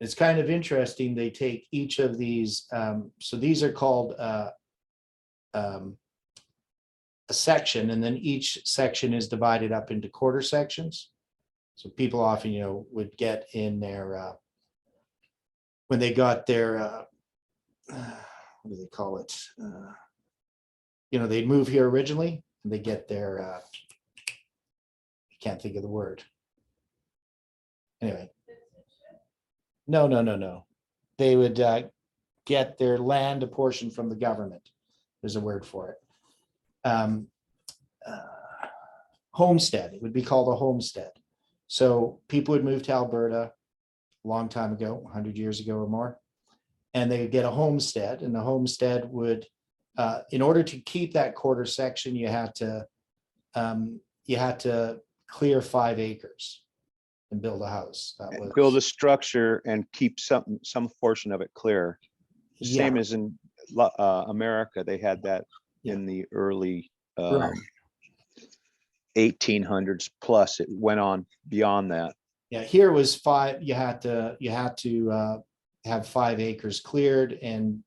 It's kind of interesting. They take each of these. So these are called a section, and then each section is divided up into quarter sections. So people often, would get in their, when they got their, what do they call it? They'd move here originally, and they get their, I can't think of the word. Anyway. No. They would get their land apportioned from the government. There's a word for it. Homestead, it would be called a homestead. So people would move to Alberta a long time ago, 100 years ago or more, and they would get a homestead, and the homestead would, in order to keep that quarter section, you had to clear 5 acres and build a house. That was, Build a structure and keep some portion of it clear. Yeah. Same as in America, they had that in the early Right. 1800s plus. It went on beyond that. Yeah, here was 5. You had to have 5 acres cleared and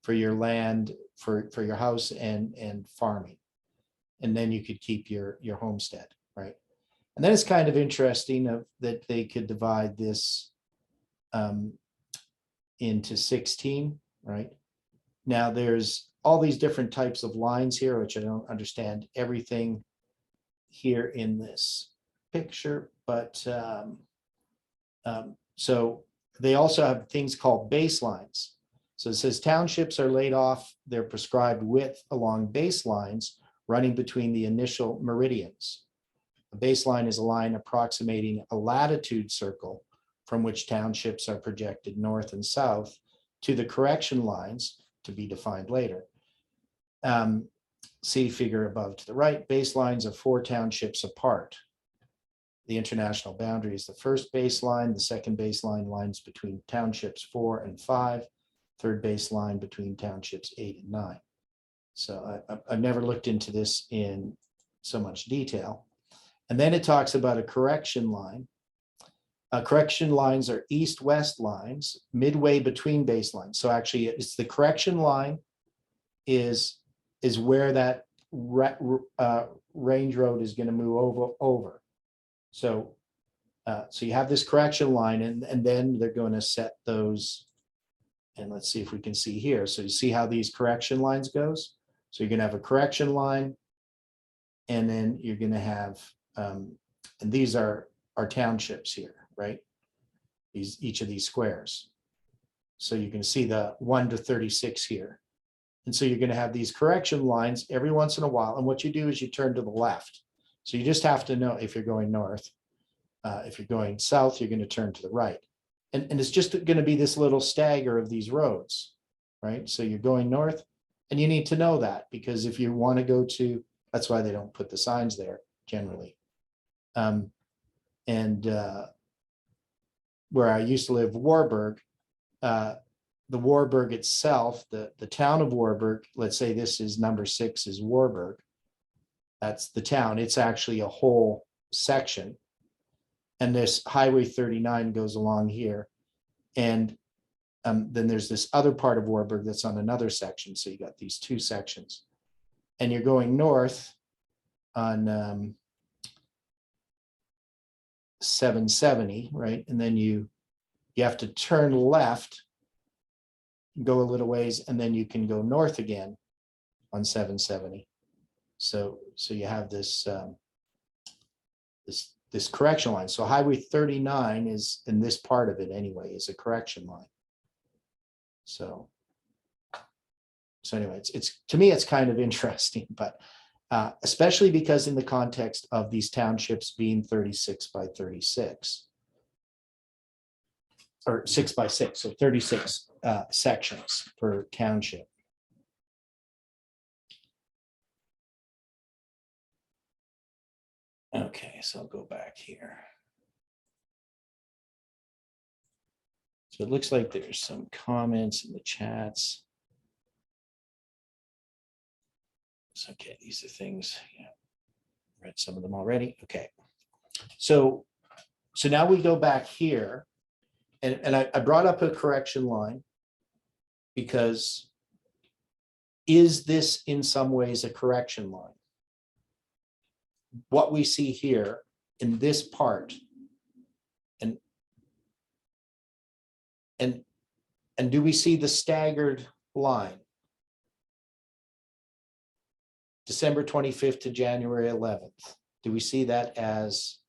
for your land, for your house and farming, and then you could keep your homestead, right? And then it's kind of interesting that they could divide this into 16, right? Now there's all these different types of lines here, which I don't understand everything here in this picture, but so they also have things called baselines. So it says townships are laid off their prescribed width along baselines running between the initial meridians. A baseline is a line approximating a latitude circle from which townships are projected north and south to the correction lines to be defined later. See figure above to the right. Baselines are 4 townships apart. The international boundary is the first baseline. The second baseline lines between townships 4 and 5. Third baseline between townships 8 and 9. So I've never looked into this in so much detail. And then it talks about a correction line. Correction lines are east-west lines midway between baselines. So actually it's the correction line is where that range road is going to move over. So you have this correction line, and then they're going to set those. And let's see if we can see here. So you see how these correction lines goes. So you're going to have a correction line, and then you're going to have, and these are our townships here, right? Each of these squares. So you can see the 1 to 36 here. And so you're going to have these correction lines every once in a while. And what you do is you turn to the left. So you just have to know if you're going north. If you're going south, you're going to turn to the right. And it's just going to be this little stagger of these roads, right? So you're going north, and you need to know that, because if you want to go to, that's why they don't put the signs there generally. Where I used to live, Warburg, the Warburg itself, the town of Warburg, let's say this is number 6 is Warburg. That's the town. It's actually a whole section. And this Highway 39 goes along here. And then there's this other part of Warburg that's on another section. So you got these two sections. And you're going north on 770, right? And then you have to turn left, go a little ways, and then you can go north again on 770. So you have this this correction line. So Highway 39 is, in this part of it anyway, is a correction line. So anyway, it's to me, it's kind of interesting, but especially because in the context of these townships being 36 by 36. Or 6 by 6, so 36 sections per township. Okay, so I'll go back here. So it looks like there's some comments in the chats. It's okay, these are things, yeah, read some of them already. Okay, so now we go back here. And I brought up a correction line because is this in some ways a correction line? What we see here in this part, and do we see the staggered line? December 25th to January 11th. Do we see that as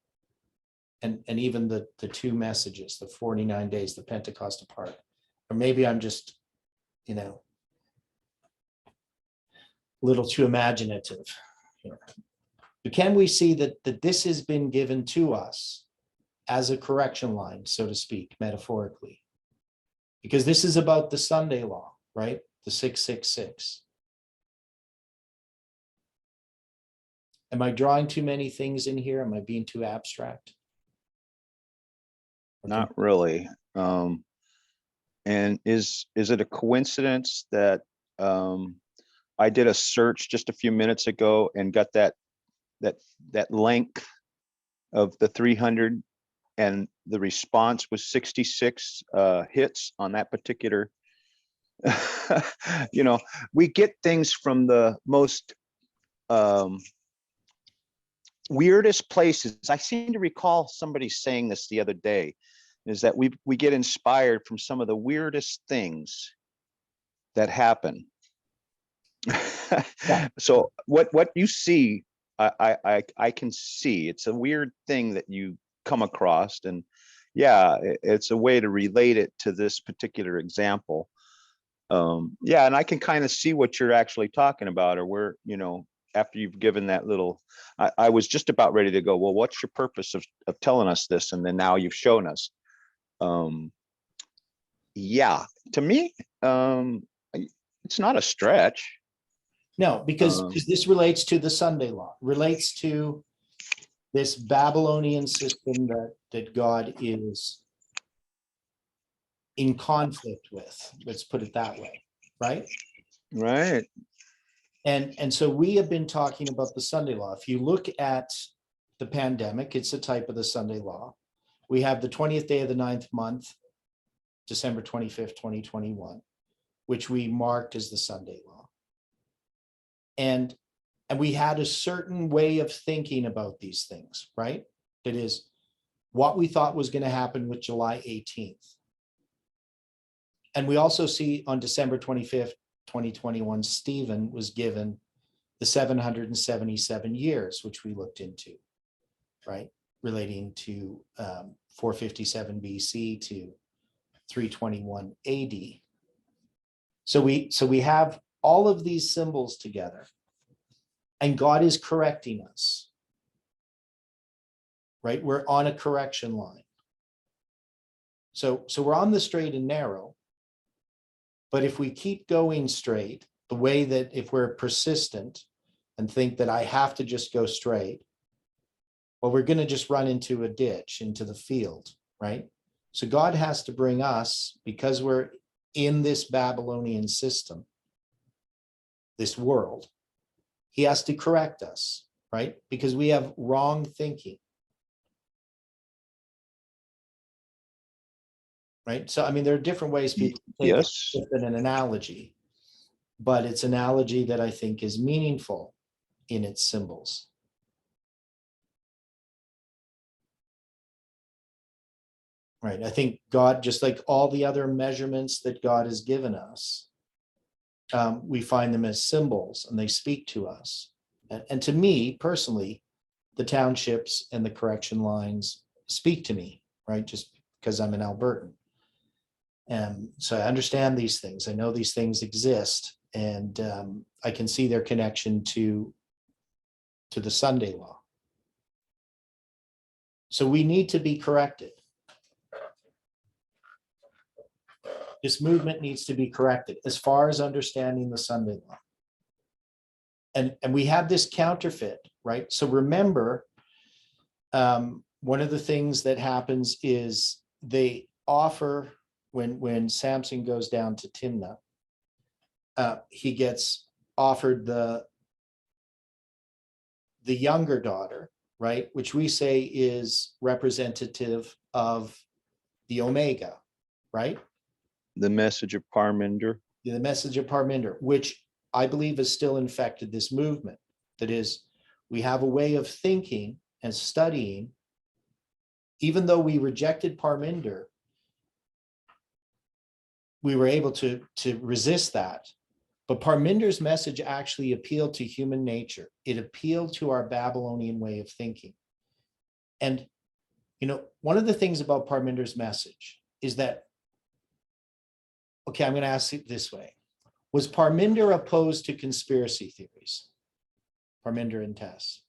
and even the two messages, the 49 days, the Pentecost apart? Or maybe I'm just, a little too imaginative here. But can we see that this has been given to us as a correction line, so to speak, metaphorically? Because this is about the Sunday law, right? The 666. Am I drawing too many things in here? Am I being too abstract? Not really. And is it a coincidence that I did a search just a few minutes ago and got that length of the 300, and the response was 66 hits on that particular. We get things from the most weirdest places. I seem to recall somebody saying this the other day, is that we get inspired from some of the weirdest things that happen. Yeah. So what you see, I can see. It's a weird thing that you come across, and yeah, it's a way to relate it to this particular example. Yeah, and I can kind of see what you're actually talking about, or where, after you've given that little, I was just about ready to go, well, what's your purpose of telling us this? And then now you've shown us. Yeah, to me, it's not a stretch. No, because this relates to the Sunday law, relates to this Babylonian system that God is in conflict with. Let's put it that way, right? Right. And so we have been talking about the Sunday law. If you look at the pandemic, it's a type of the Sunday law. We have the 20th day of the 9th month, December 25th, 2021, which we marked as the Sunday law. And we had a certain way of thinking about these things, right? That is what we thought was going to happen with July 18th. And we also see on December 25th, 2021, Stephen was given the 777 years, which we looked into, right? Relating to 457 BC to 321 AD. So we have all of these symbols together, and God is correcting us, right? We're on a correction line. So we're on the straight and narrow, but if we keep going straight, the way that if we're persistent and think that I have to just go straight, well, we're going to just run into a ditch, into the field, right? So God has to bring us, because we're in this Babylonian system, this world, he has to correct us. right? Because we have wrong thinking. Right? So, I mean, there are different ways people can take it, Yes. just in an analogy, but it's an analogy that I think is meaningful in its symbols. Right? I think God, just like all the other measurements that God has given us, we find them as symbols and they speak to us. And to me personally, the townships and the correction lines speak to me, right? Just because I'm an Albertan. And so I understand these things. I know these things exist, and I can see their connection to the Sunday law. So we need to be corrected. This movement needs to be corrected as far as understanding the Sunday law. And we have this counterfeit, right? So remember, one of the things that happens is they offer, when Samson goes down to Timnah, he gets offered the younger daughter, right? Which we say is representative of the Omega, right? The message of Parminder. The message of Parminder, which I believe has still infected this movement. That is, we have a way of thinking and studying, even though we rejected Parminder, we were able to resist that. But Parminder's message actually appealed to human nature. It appealed to our Babylonian way of thinking. And, one of the things about Parminder's message is that, okay, I'm going to ask it this way. Was Parminder opposed to conspiracy theories? Parminder and Tess.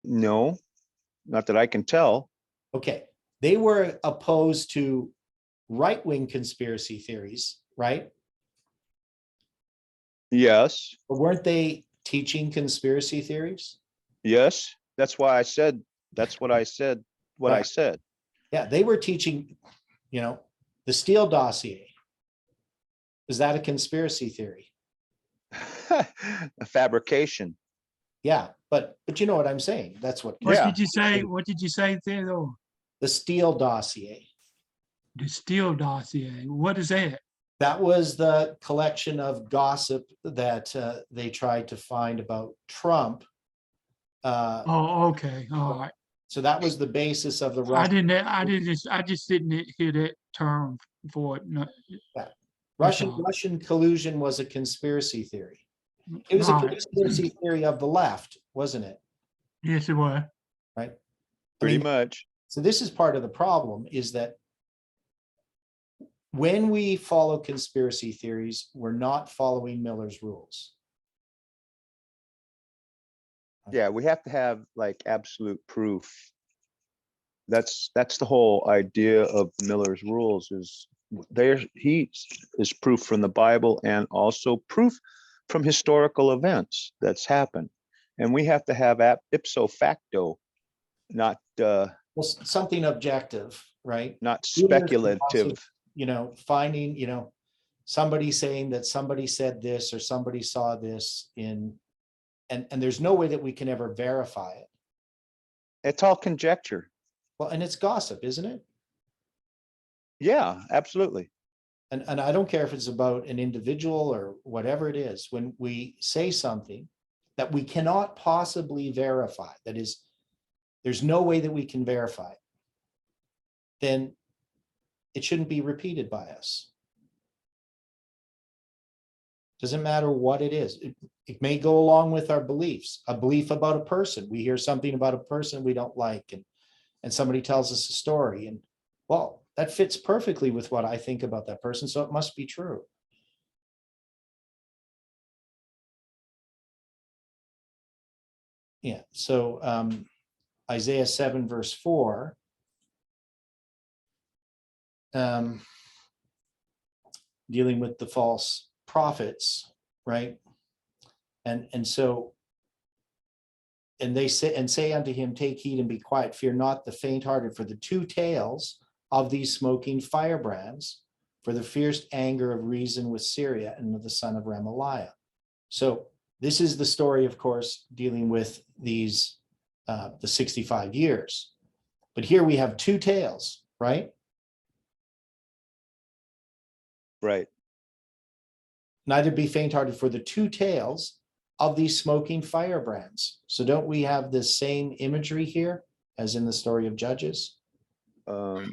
No, not that I can tell. Okay, they were opposed to right-wing conspiracy theories, right? Yes, But weren't they teaching conspiracy theories? yes. That's why I said, that's what I said, what I Right. said. Yeah, they were teaching, the Steele dossier. Is that a conspiracy theory? A fabrication. Yeah, but you know what I'm saying? That's what. What Yeah. did you say? What did you say, Theodore? The Steele dossier. The Steele dossier. What is that? That was the collection of gossip that they tried to find about Trump. Oh, okay. All right. So that was the basis of the I just didn't hear that term for it. No, that's all. Russian collusion was a conspiracy theory. It was a Right. conspiracy theory of the left, wasn't it? Yes, it was. Right. I Pretty mean, much. so this is part of the problem, is that when we follow conspiracy theories, we're not following Miller's rules. Yeah, we have to have like absolute proof. That's the whole idea of Miller's rules, is he is proof from the Bible and also proof from historical events that's happened. And we have to have ipso facto, not Well, something objective, right? speculative. Finding, somebody saying that somebody said this or somebody saw this and there's no way that we can ever verify it. It's all conjecture. Well, and it's gossip, isn't it? Yeah, absolutely. And I don't care if it's about an individual or whatever it is, when we say something that we cannot possibly verify, that is, there's no way that we can verify it, then it shouldn't be repeated by us. Doesn't matter what it is. It may go along with our beliefs, a belief about a person. We hear something about a person we don't like, and somebody tells us a story, and well, that fits perfectly with what I think about that person, so it must be true. Yeah, so Isaiah 7 verse 4, dealing with the false prophets, right? And so, and they say unto him, take heed and be quiet, fear not the faint-hearted, for the two tails of these smoking firebrands, for the fierce anger of reason with Syria and of the son of Remaliah. So This is the story, of course, dealing with these, the 65 years. But here we have two tales, right? Right. Neither be faint-hearted for the two tales of these smoking firebrands. So don't we have the same imagery here as in the story of Judges?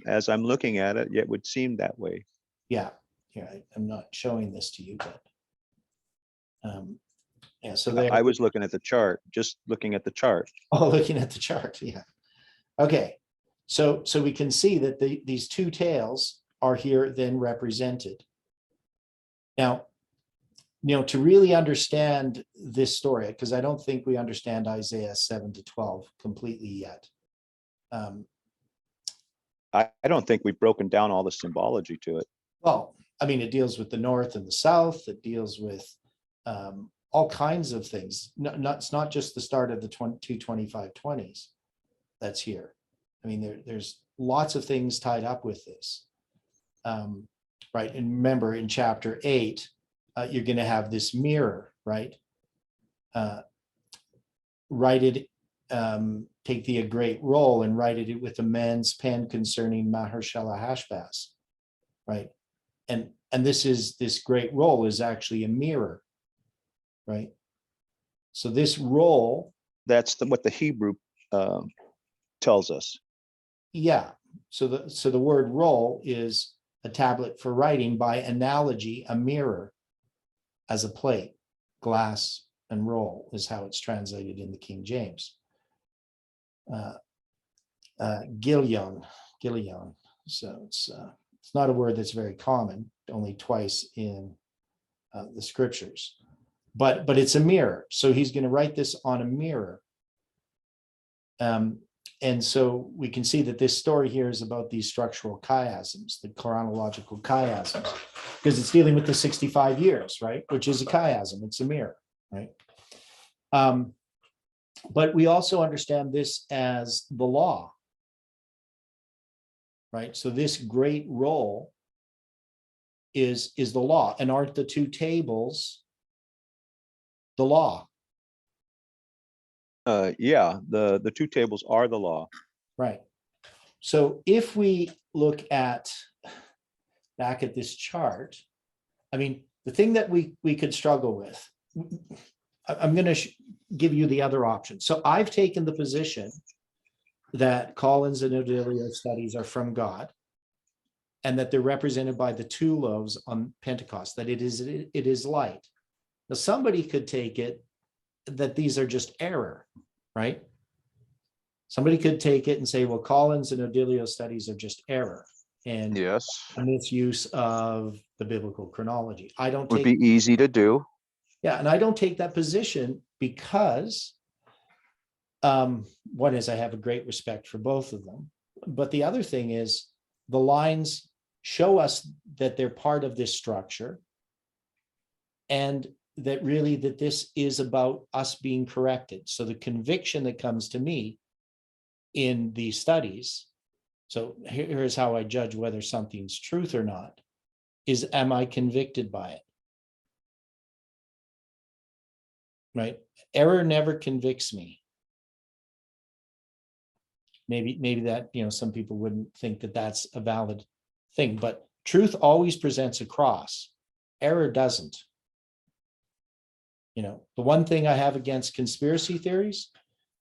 As I'm looking at it, it would seem that way. Yeah, I'm not showing this to you, but yeah, so there. I was looking at the chart, just looking at the chart. Oh, looking at the chart, yeah. Okay, so we can see that these two tales are here then represented. Now, to really understand this story, because I don't think we understand Isaiah 7 to 12 completely yet. I don't think we've broken down all the symbology to it. Well, I mean, it deals with the North and the South. It deals with all kinds of things. It's not just the start of the 225-20s that's here. I mean, there's lots of things tied up with this. Right, and remember in chapter 8, you're going to have this mirror, right? Write it, take thee a great roll and write it with a man's pen concerning Maher-shalal-Hash-Baz, right? And this great roll is actually a mirror, right? So this roll, That's what the Hebrew tells us. yeah. So the word roll is a tablet for writing, by analogy, a mirror as a plate. Glass and roll is how it's translated in the King James. Gilion. So it's not a word that's very common, only twice in the scriptures, but it's a mirror. So he's going to write this on a mirror. And so we can see that this story here is about these structural chiasms, the chronological chiasms, because it's dealing with the 65 years, right? Which is a chiasm, it's a mirror, right? But we also understand this as the law, right? So this great roll is the law, and aren't the two tables the law? Yeah, the two tables are the law. Right. So if we look back at this chart, I mean, the thing that we could struggle with, I'm going to give you the other option. So I've taken the position that Collins and Odilio studies are from God, and that they're represented by the two loaves on Pentecost, that it is light. Now, somebody could take it that these are just error, right? Somebody could take it and say, well, Collins and Odilio studies are just error and Yes, a misuse of the biblical chronology. I don't would take, be easy to do. yeah, and I don't take that position because one is I have a great respect for both of them. But the other thing is the lines show us that they're part of this structure, and that really that this is about us being corrected. So the conviction that comes to me in these studies, so here's how I judge whether something's truth or not, is am I convicted by it? Right? Error never convicts me. Maybe that, some people wouldn't think that that's a valid thing, but truth always presents a cross. Error doesn't. The one thing I have against conspiracy theories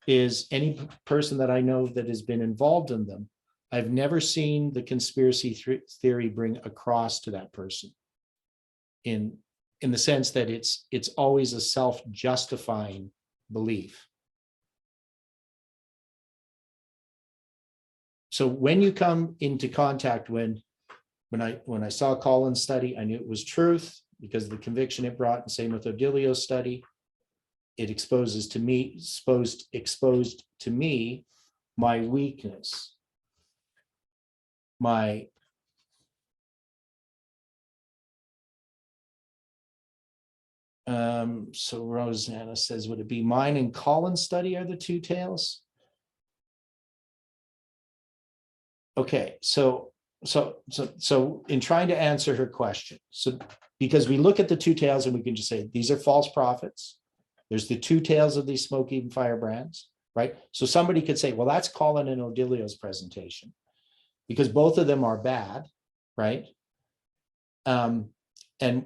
is any person that I know that has been involved in them, I've never seen the conspiracy theory bring a cross to that person in the sense that it's always a self-justifying belief. So when you come into contact, when I saw Collins' study, I knew it was truth because of the conviction it brought, and same with Odilio's study. It exposed to me my weakness, so Rosanna says, would it be mine and Collins' study are the two tales? Okay, so in trying to answer her question, so because we look at the two tales and we can just say these are false prophets, There's the two tails of these smoking firebrands, right? So somebody could say, well, that's Colin and Odilio's presentation because both of them are bad, right? And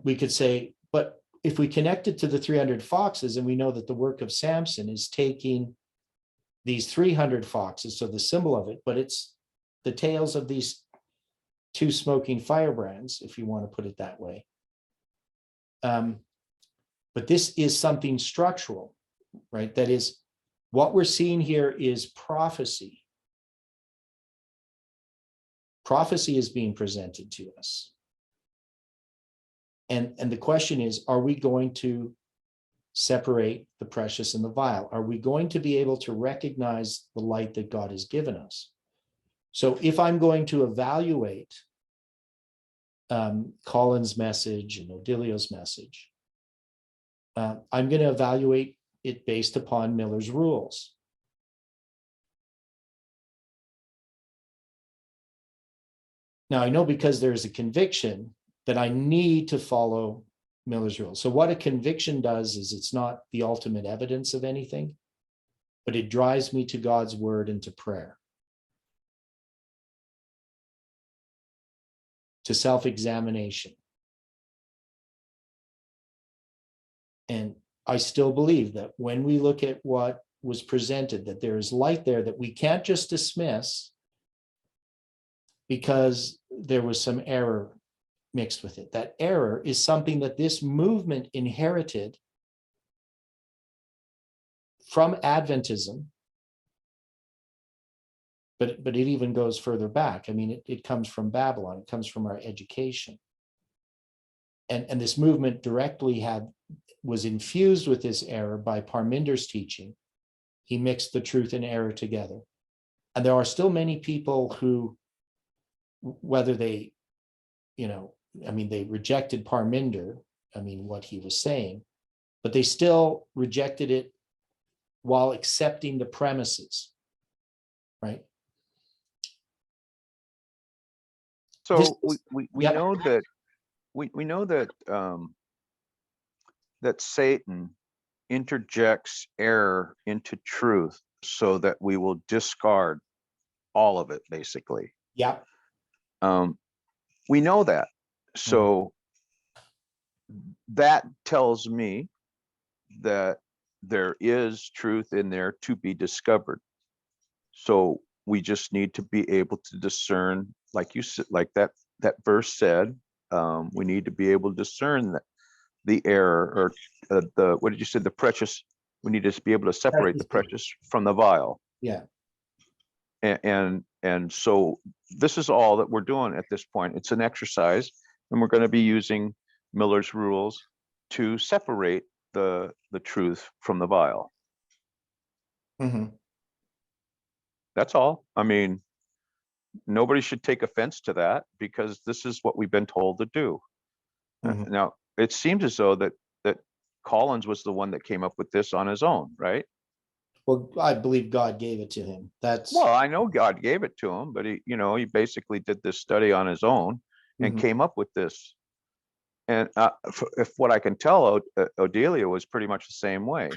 we could say, but if we connect it to the 300 foxes and we know that the work of Samson is taking these 300 foxes, so the symbol of it, but it's the tails of these two smoking firebrands, if you want to put it that way. But this is something structural, right? That is, what we're seeing here is prophecy. Prophecy is being presented to us. And the question is, are we going to separate the precious and the vile? Are we going to be able to recognize the light that God has given us? So if I'm going to evaluate Colin's message and Odilio's message, I'm going to evaluate it based upon Miller's rules. Now, I know because there's a conviction that I need to follow Miller's rules. So what a conviction does is it's not the ultimate evidence of anything, but it drives me to God's word and to prayer, to self-examination. And I still believe that when we look at what was presented, that there is light there that we can't just dismiss because there was some error mixed with it. That error is something that this movement inherited from Adventism, but it even goes further back. I mean, it comes from Babylon, it comes from our education. And this movement directly was infused with this error by Parminder's teaching. He mixed the truth and error together. And there are still many people who, whether they, they rejected Parminder, what he was saying, but they still rejected it while accepting the premises, right? So This- we Yep. know that we know that that Satan interjects error into truth so that we will discard all of it, basically. Yeah. We know that. So that tells me that there is truth in there to be discovered. So we just need to be able to discern, like you said, like that verse said, we need to be able to discern the error, or what did you say, the precious. We need to be able to separate the precious from the vile. Yeah. And so this is all that we're doing at this point. It's an exercise, and we're going to be using Miller's rules to separate the truth from the vile. Mhm. That's all. Nobody should take offense to that, because this is what we've been told to do. Mhm. Now, it seems as though that Collins was the one that came up with this on his own, right? Well, I believe God gave it to him. Well, I know God gave it to him, but he basically did this study on his own and Mhm. came up with this. And if what I can tell, Odelia was pretty much the same way,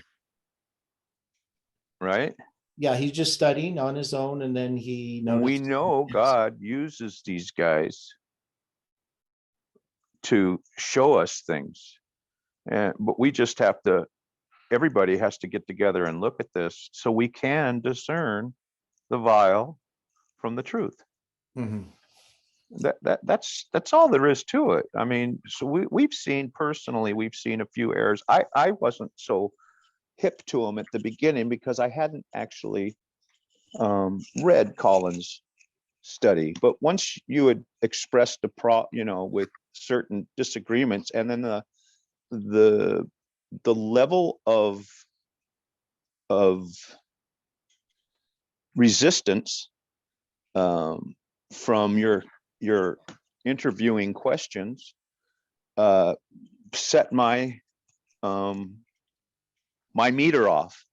right? Yeah, he's just studying on his own, and then he noticed. We know God uses these guys to show us things, but we just have to. Everybody has to get together and look at this so we can discern the vile from the truth. Mhm. That's all there is to it. So we've seen a few errors. I wasn't so hip to them at the beginning because I hadn't actually read Collins' study. But once you had expressed with certain disagreements, and then the level of resistance from your interviewing questions set my my meter off.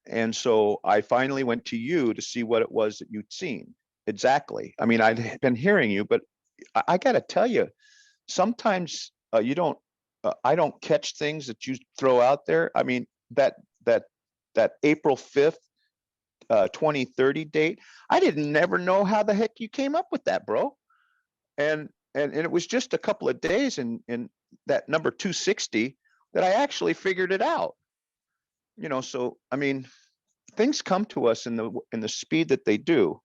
And so I finally went to you to see what it was that you'd seen exactly. I'd been hearing you, but I got to tell you, sometimes I don't catch things that you throw out there. that, that April 5th, 2030 date, I didn't never know how the heck you came up with that, bro. And it was just a couple of days in that number 260 that I actually figured it out. You know, so, I mean, things come to us in the speed that they do,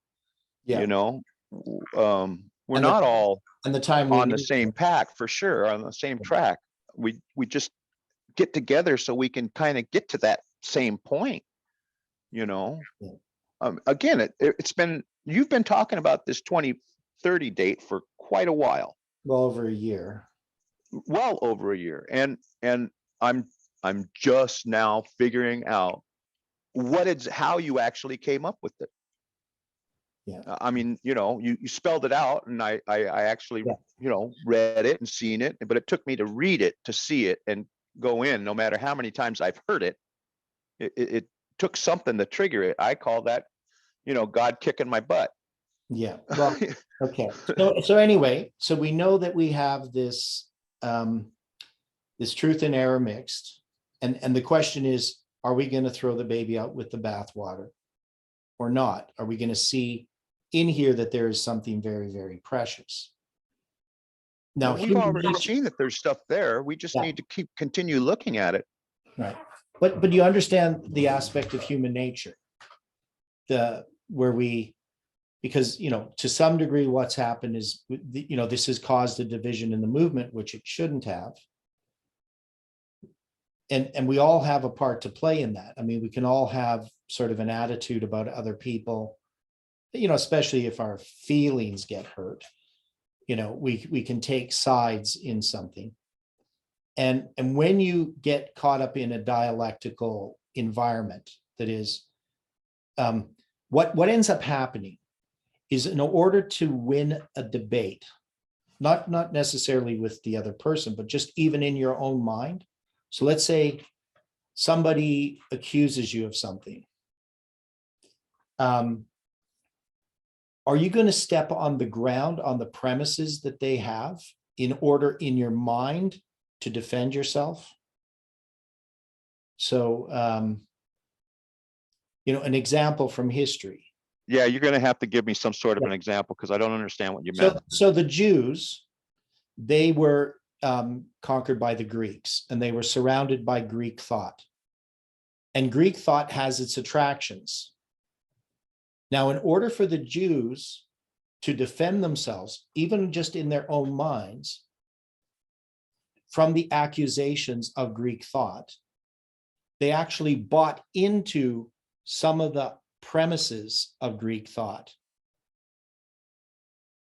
Yeah. you know? We're And the- not all And the time we on the need same to. pack for sure, on the same Yeah. track. We just get together so we can kind of get to that same point, you know? Yeah. Again, it's been, you've been talking about this 2030 date for quite a while, Well over a year. well over a year. And I'm just now figuring out how you actually came up with it. Yeah. I mean, you know, you spelled it out and I actually, Yeah. you know, read it and seen it, but it took me to read it, to see it and go in, no matter how many times I've heard it. It took something to trigger it. I call that, you know, God kicking my butt. Yeah, well, okay. So anyway, so we know that we have this, this truth and error mixed. And the question is, are we going to throw the baby out with the bathwater or not? Are we going to see in here that there is something very, very precious? Now, We've human already nature- seen that there's stuff there. We just Yeah. need to continue looking at it. Right. But you understand the aspect of human nature, because, you know, to some degree, what's happened is, you know, this has caused a division in the movement, which it shouldn't have. And we all have a part to play in that. I mean, we can all have sort of an attitude about other people, you know, especially if our feelings get hurt. You know, we can take sides in something. And when you get caught up in a dialectical environment, that is, what ends up happening is, in order to win a debate, not necessarily with the other person, but just even in your own mind. So let's say somebody accuses you of something. Are you going to step on the ground, on the premises that they have, in order in your mind to defend yourself? So, you know, an example from history. Yeah, you're gonna have to give me some sort of Yeah. an example because I don't understand what you meant. So the Jews, they were conquered by the Greeks, and they were surrounded by Greek thought. And Greek thought has its attractions. Now, in order for the Jews to defend themselves, even just in their own minds, from the accusations of Greek thought, they actually bought into some of the premises of Greek thought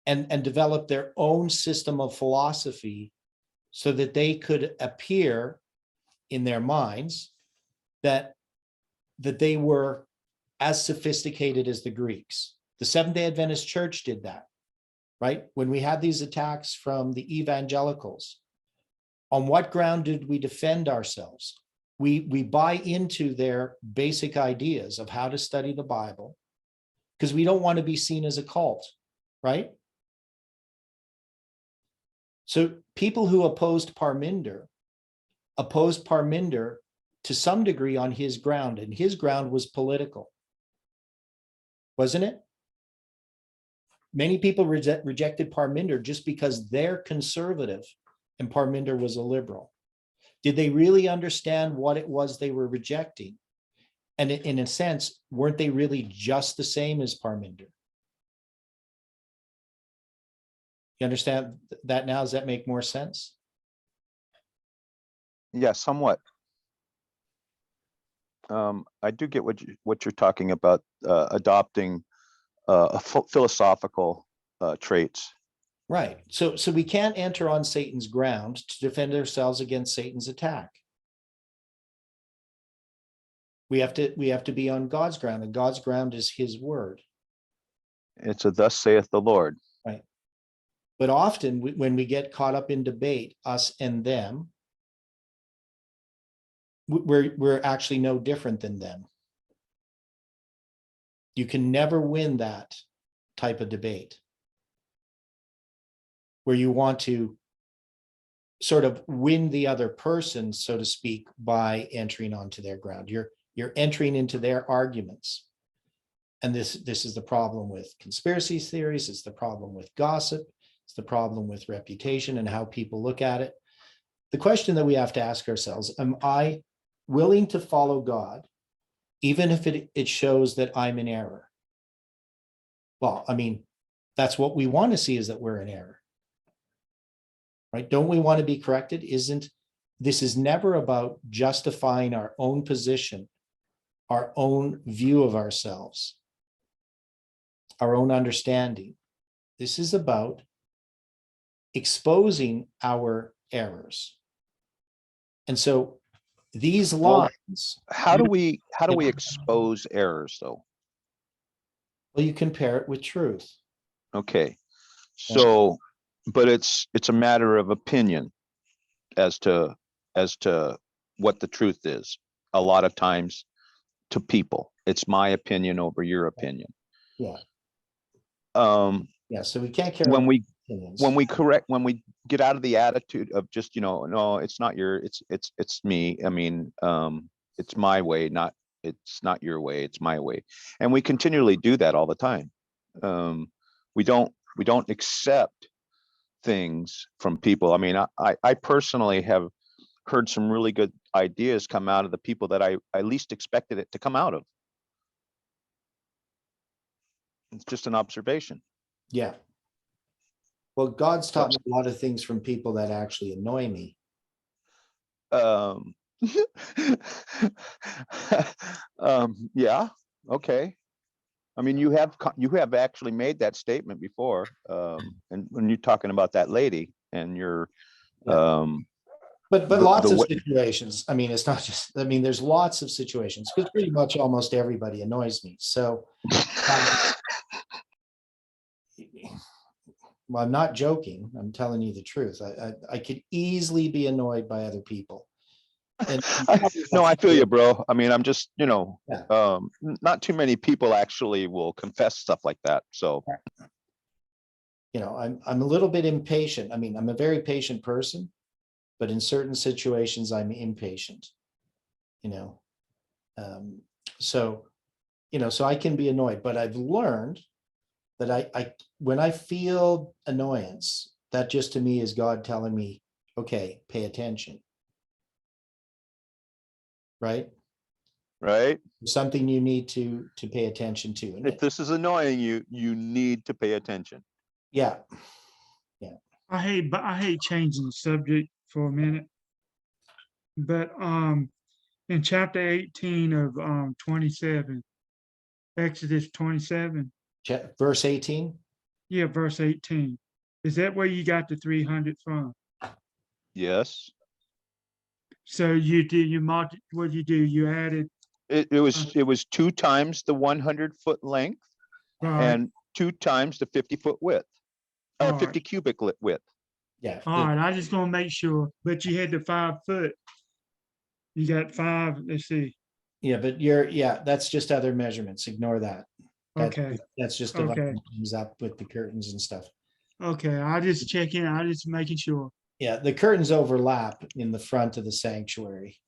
and developed their own system of philosophy so that they could appear in their minds that they were as sophisticated as the Greeks. The Seventh-day Adventist Church did that, right? When we had these attacks from the evangelicals, on what ground did we defend ourselves? We buy into their basic ideas of how to study the Bible because we don't want to be seen as a cult, right? So people who opposed Parminder to some degree on his ground, and his ground was political, wasn't it? Many people rejected Parminder just because they're conservative and Parminder was a liberal. Did they really understand what it was they were rejecting? And in a sense, weren't they really just the same as Parminder? You understand that now? Does that make more sense? Yeah, somewhat. I do get what you're talking about, adopting philosophical traits. Right. So we can't enter on Satan's ground to defend ourselves against Satan's attack. We have to be on God's ground, and God's ground is his word. It's a thus saith the Lord. Right. But often when we get caught up in debate, us and them, we're actually no different than them. You can never win that type of debate where you want to sort of win the other person, so to speak, by entering onto their ground. You're entering into their arguments. And this is the problem with conspiracy theories. It's the problem with gossip. It's the problem with reputation and how people look at it. The question that we have to ask ourselves, am I willing to follow God, even if it shows that I'm in error? Well, I mean, that's what we want to see, is that we're in error. Right? Don't we want to be corrected? This is never about justifying our own position, our own view of ourselves, our own understanding. This is about exposing our errors. And so these Well, lines, How do we expose errors though? well, you compare it with truth. Okay, so, but it's a matter of opinion as to what the truth is. A lot of times to people, it's my opinion over your opinion. Yeah. Um, Yeah. So we can't carry when we opinions. when we get out of the attitude of just, no, it's not it's me. I mean, it's my way, it's not your way, it's my way. And we continually do that all the time. We don't accept things from people. I mean, I personally have heard some really good ideas come out of the people that I least expected it to come out of. It's just an observation. Yeah. Well, God's taught me a lot of things from people that actually annoy me. Yeah, okay. I mean, you have actually made that statement before, and when you're talking about that lady and you're, But The- lots the of wa- situations. I mean, it's not just, I mean, there's lots of situations, because pretty much almost everybody annoys me. So well, I'm not joking. I'm telling you the truth. I could easily be annoyed by other people. And no, I feel you, bro. I mean, I'm just, Yeah. not too many people actually will confess stuff like that. So, I'm a little bit impatient. I mean, I'm a very patient person, but in certain situations I'm impatient. So so I can be annoyed, but I've learned that I when I feel annoyance, that just to me is God telling me, okay, pay attention. Right? right? Something you need to pay attention to. And If this is annoying you, you need to pay attention. yeah, I hate changing the subject for a minute. But in chapter 18 of 27, Exodus 27, verse 18. yeah, verse 18. Is that where you got the 300 from? Yes, So what you do, you added, it was 2 times the 100-foot length right, and 2 times the 50-foot width, or All right. 50 cubic width. Yeah. all right, I just gonna make sure, but you had the 5 foot. You got 5, let's see, Yeah, but that's just other measurements. Ignore that. okay, That's just Okay. dividing things up with the curtains and stuff. okay, I just checking, I just making sure. Yeah, the curtains overlap in the front of the sanctuary.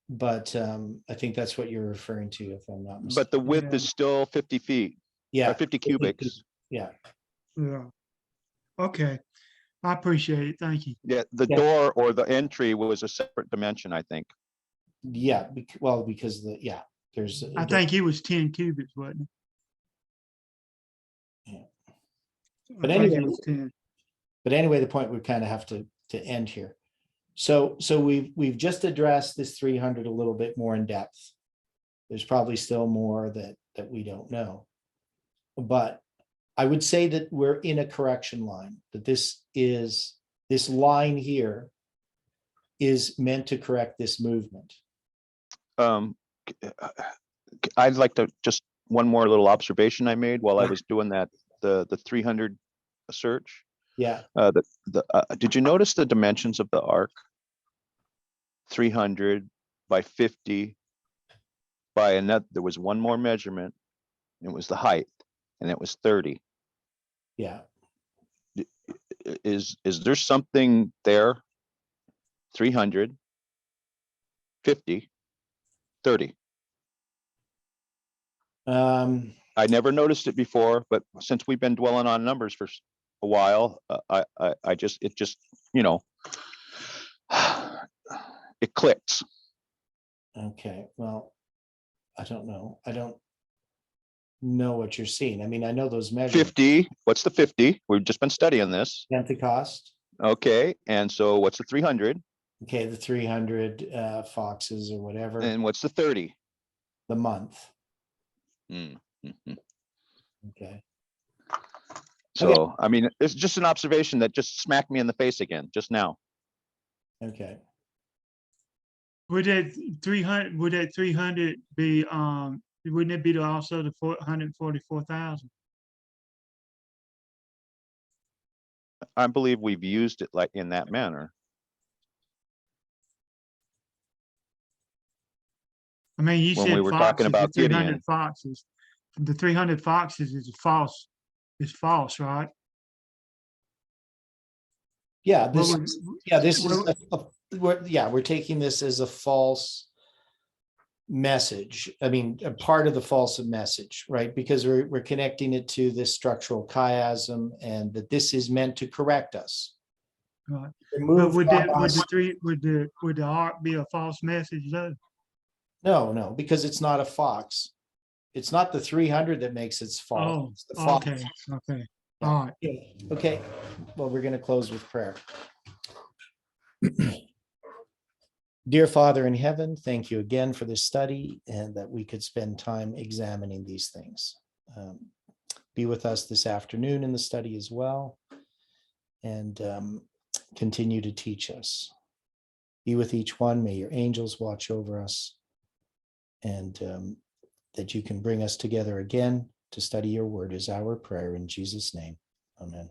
But I think that's what you're referring to, if I'm not mistaken. But the width Yeah. is still 50 feet, Yeah, or 50 cubics. yeah, Yeah. Okay, I appreciate it, thank you. Yeah, the Yeah. door or the entry was a separate dimension, I think. yeah. Because there's. I think it was 10 cubits, wasn't it? Yeah. I But think it anyway- was 10. But anyway, the point we kind of have to end here. So we've just addressed this 300 a little bit more in depth. There's probably still more that we don't know. But I would say that we're in a correction line, that this line here is meant to correct this movement. I'd like to just one more little observation I made while I was doing that, the 300 search. Yeah, Did you notice the dimensions of the ark? 300 by 50 by another. There was one more measurement. It was the height, and it was 30. yeah. Is there something there 300, 50, 30. I never noticed it before, but since we've been dwelling on numbers for a while, I just, it just, you know, it clicks. Okay, well, I don't know. I don't know what you're seeing. I mean, I know those measures. 50, what's the 50? We've just been studying this. Pentecost. Okay, and so what's the 300? Okay, the 300 foxes or whatever, And what's the 30? the month. Mm, mhm. Okay. So, I mean, it's just an observation that just smacked me in the face again, just now. Okay. Would that 300 be, wouldn't it be also the 444,000? I believe we've used it like in that manner. I mean, you When we said were talking foxes, the about 300 Gideon. foxes. The 300 foxes is false, right? Yeah, What this, would- yeah, this is, what- we're taking this as a false message. I mean, a part of the false message, right? Because we're connecting it to this structural chiasm and that this is meant to correct us. Right. But Remove would from the us- would the ark be a false message though? No, because it's not a fox. It's not the 300 that makes it false. Oh, It's the fox. okay, okay, Yeah. all right. Okay, well, we're going to close with prayer. Dear Father in heaven, thank you again for this study and that we could spend time examining these things. Be with us this afternoon in the study as well, and continue to teach us. Be with each one. May your angels watch over us, and that you can bring us together again to study your word is our prayer in Jesus' name. Amen.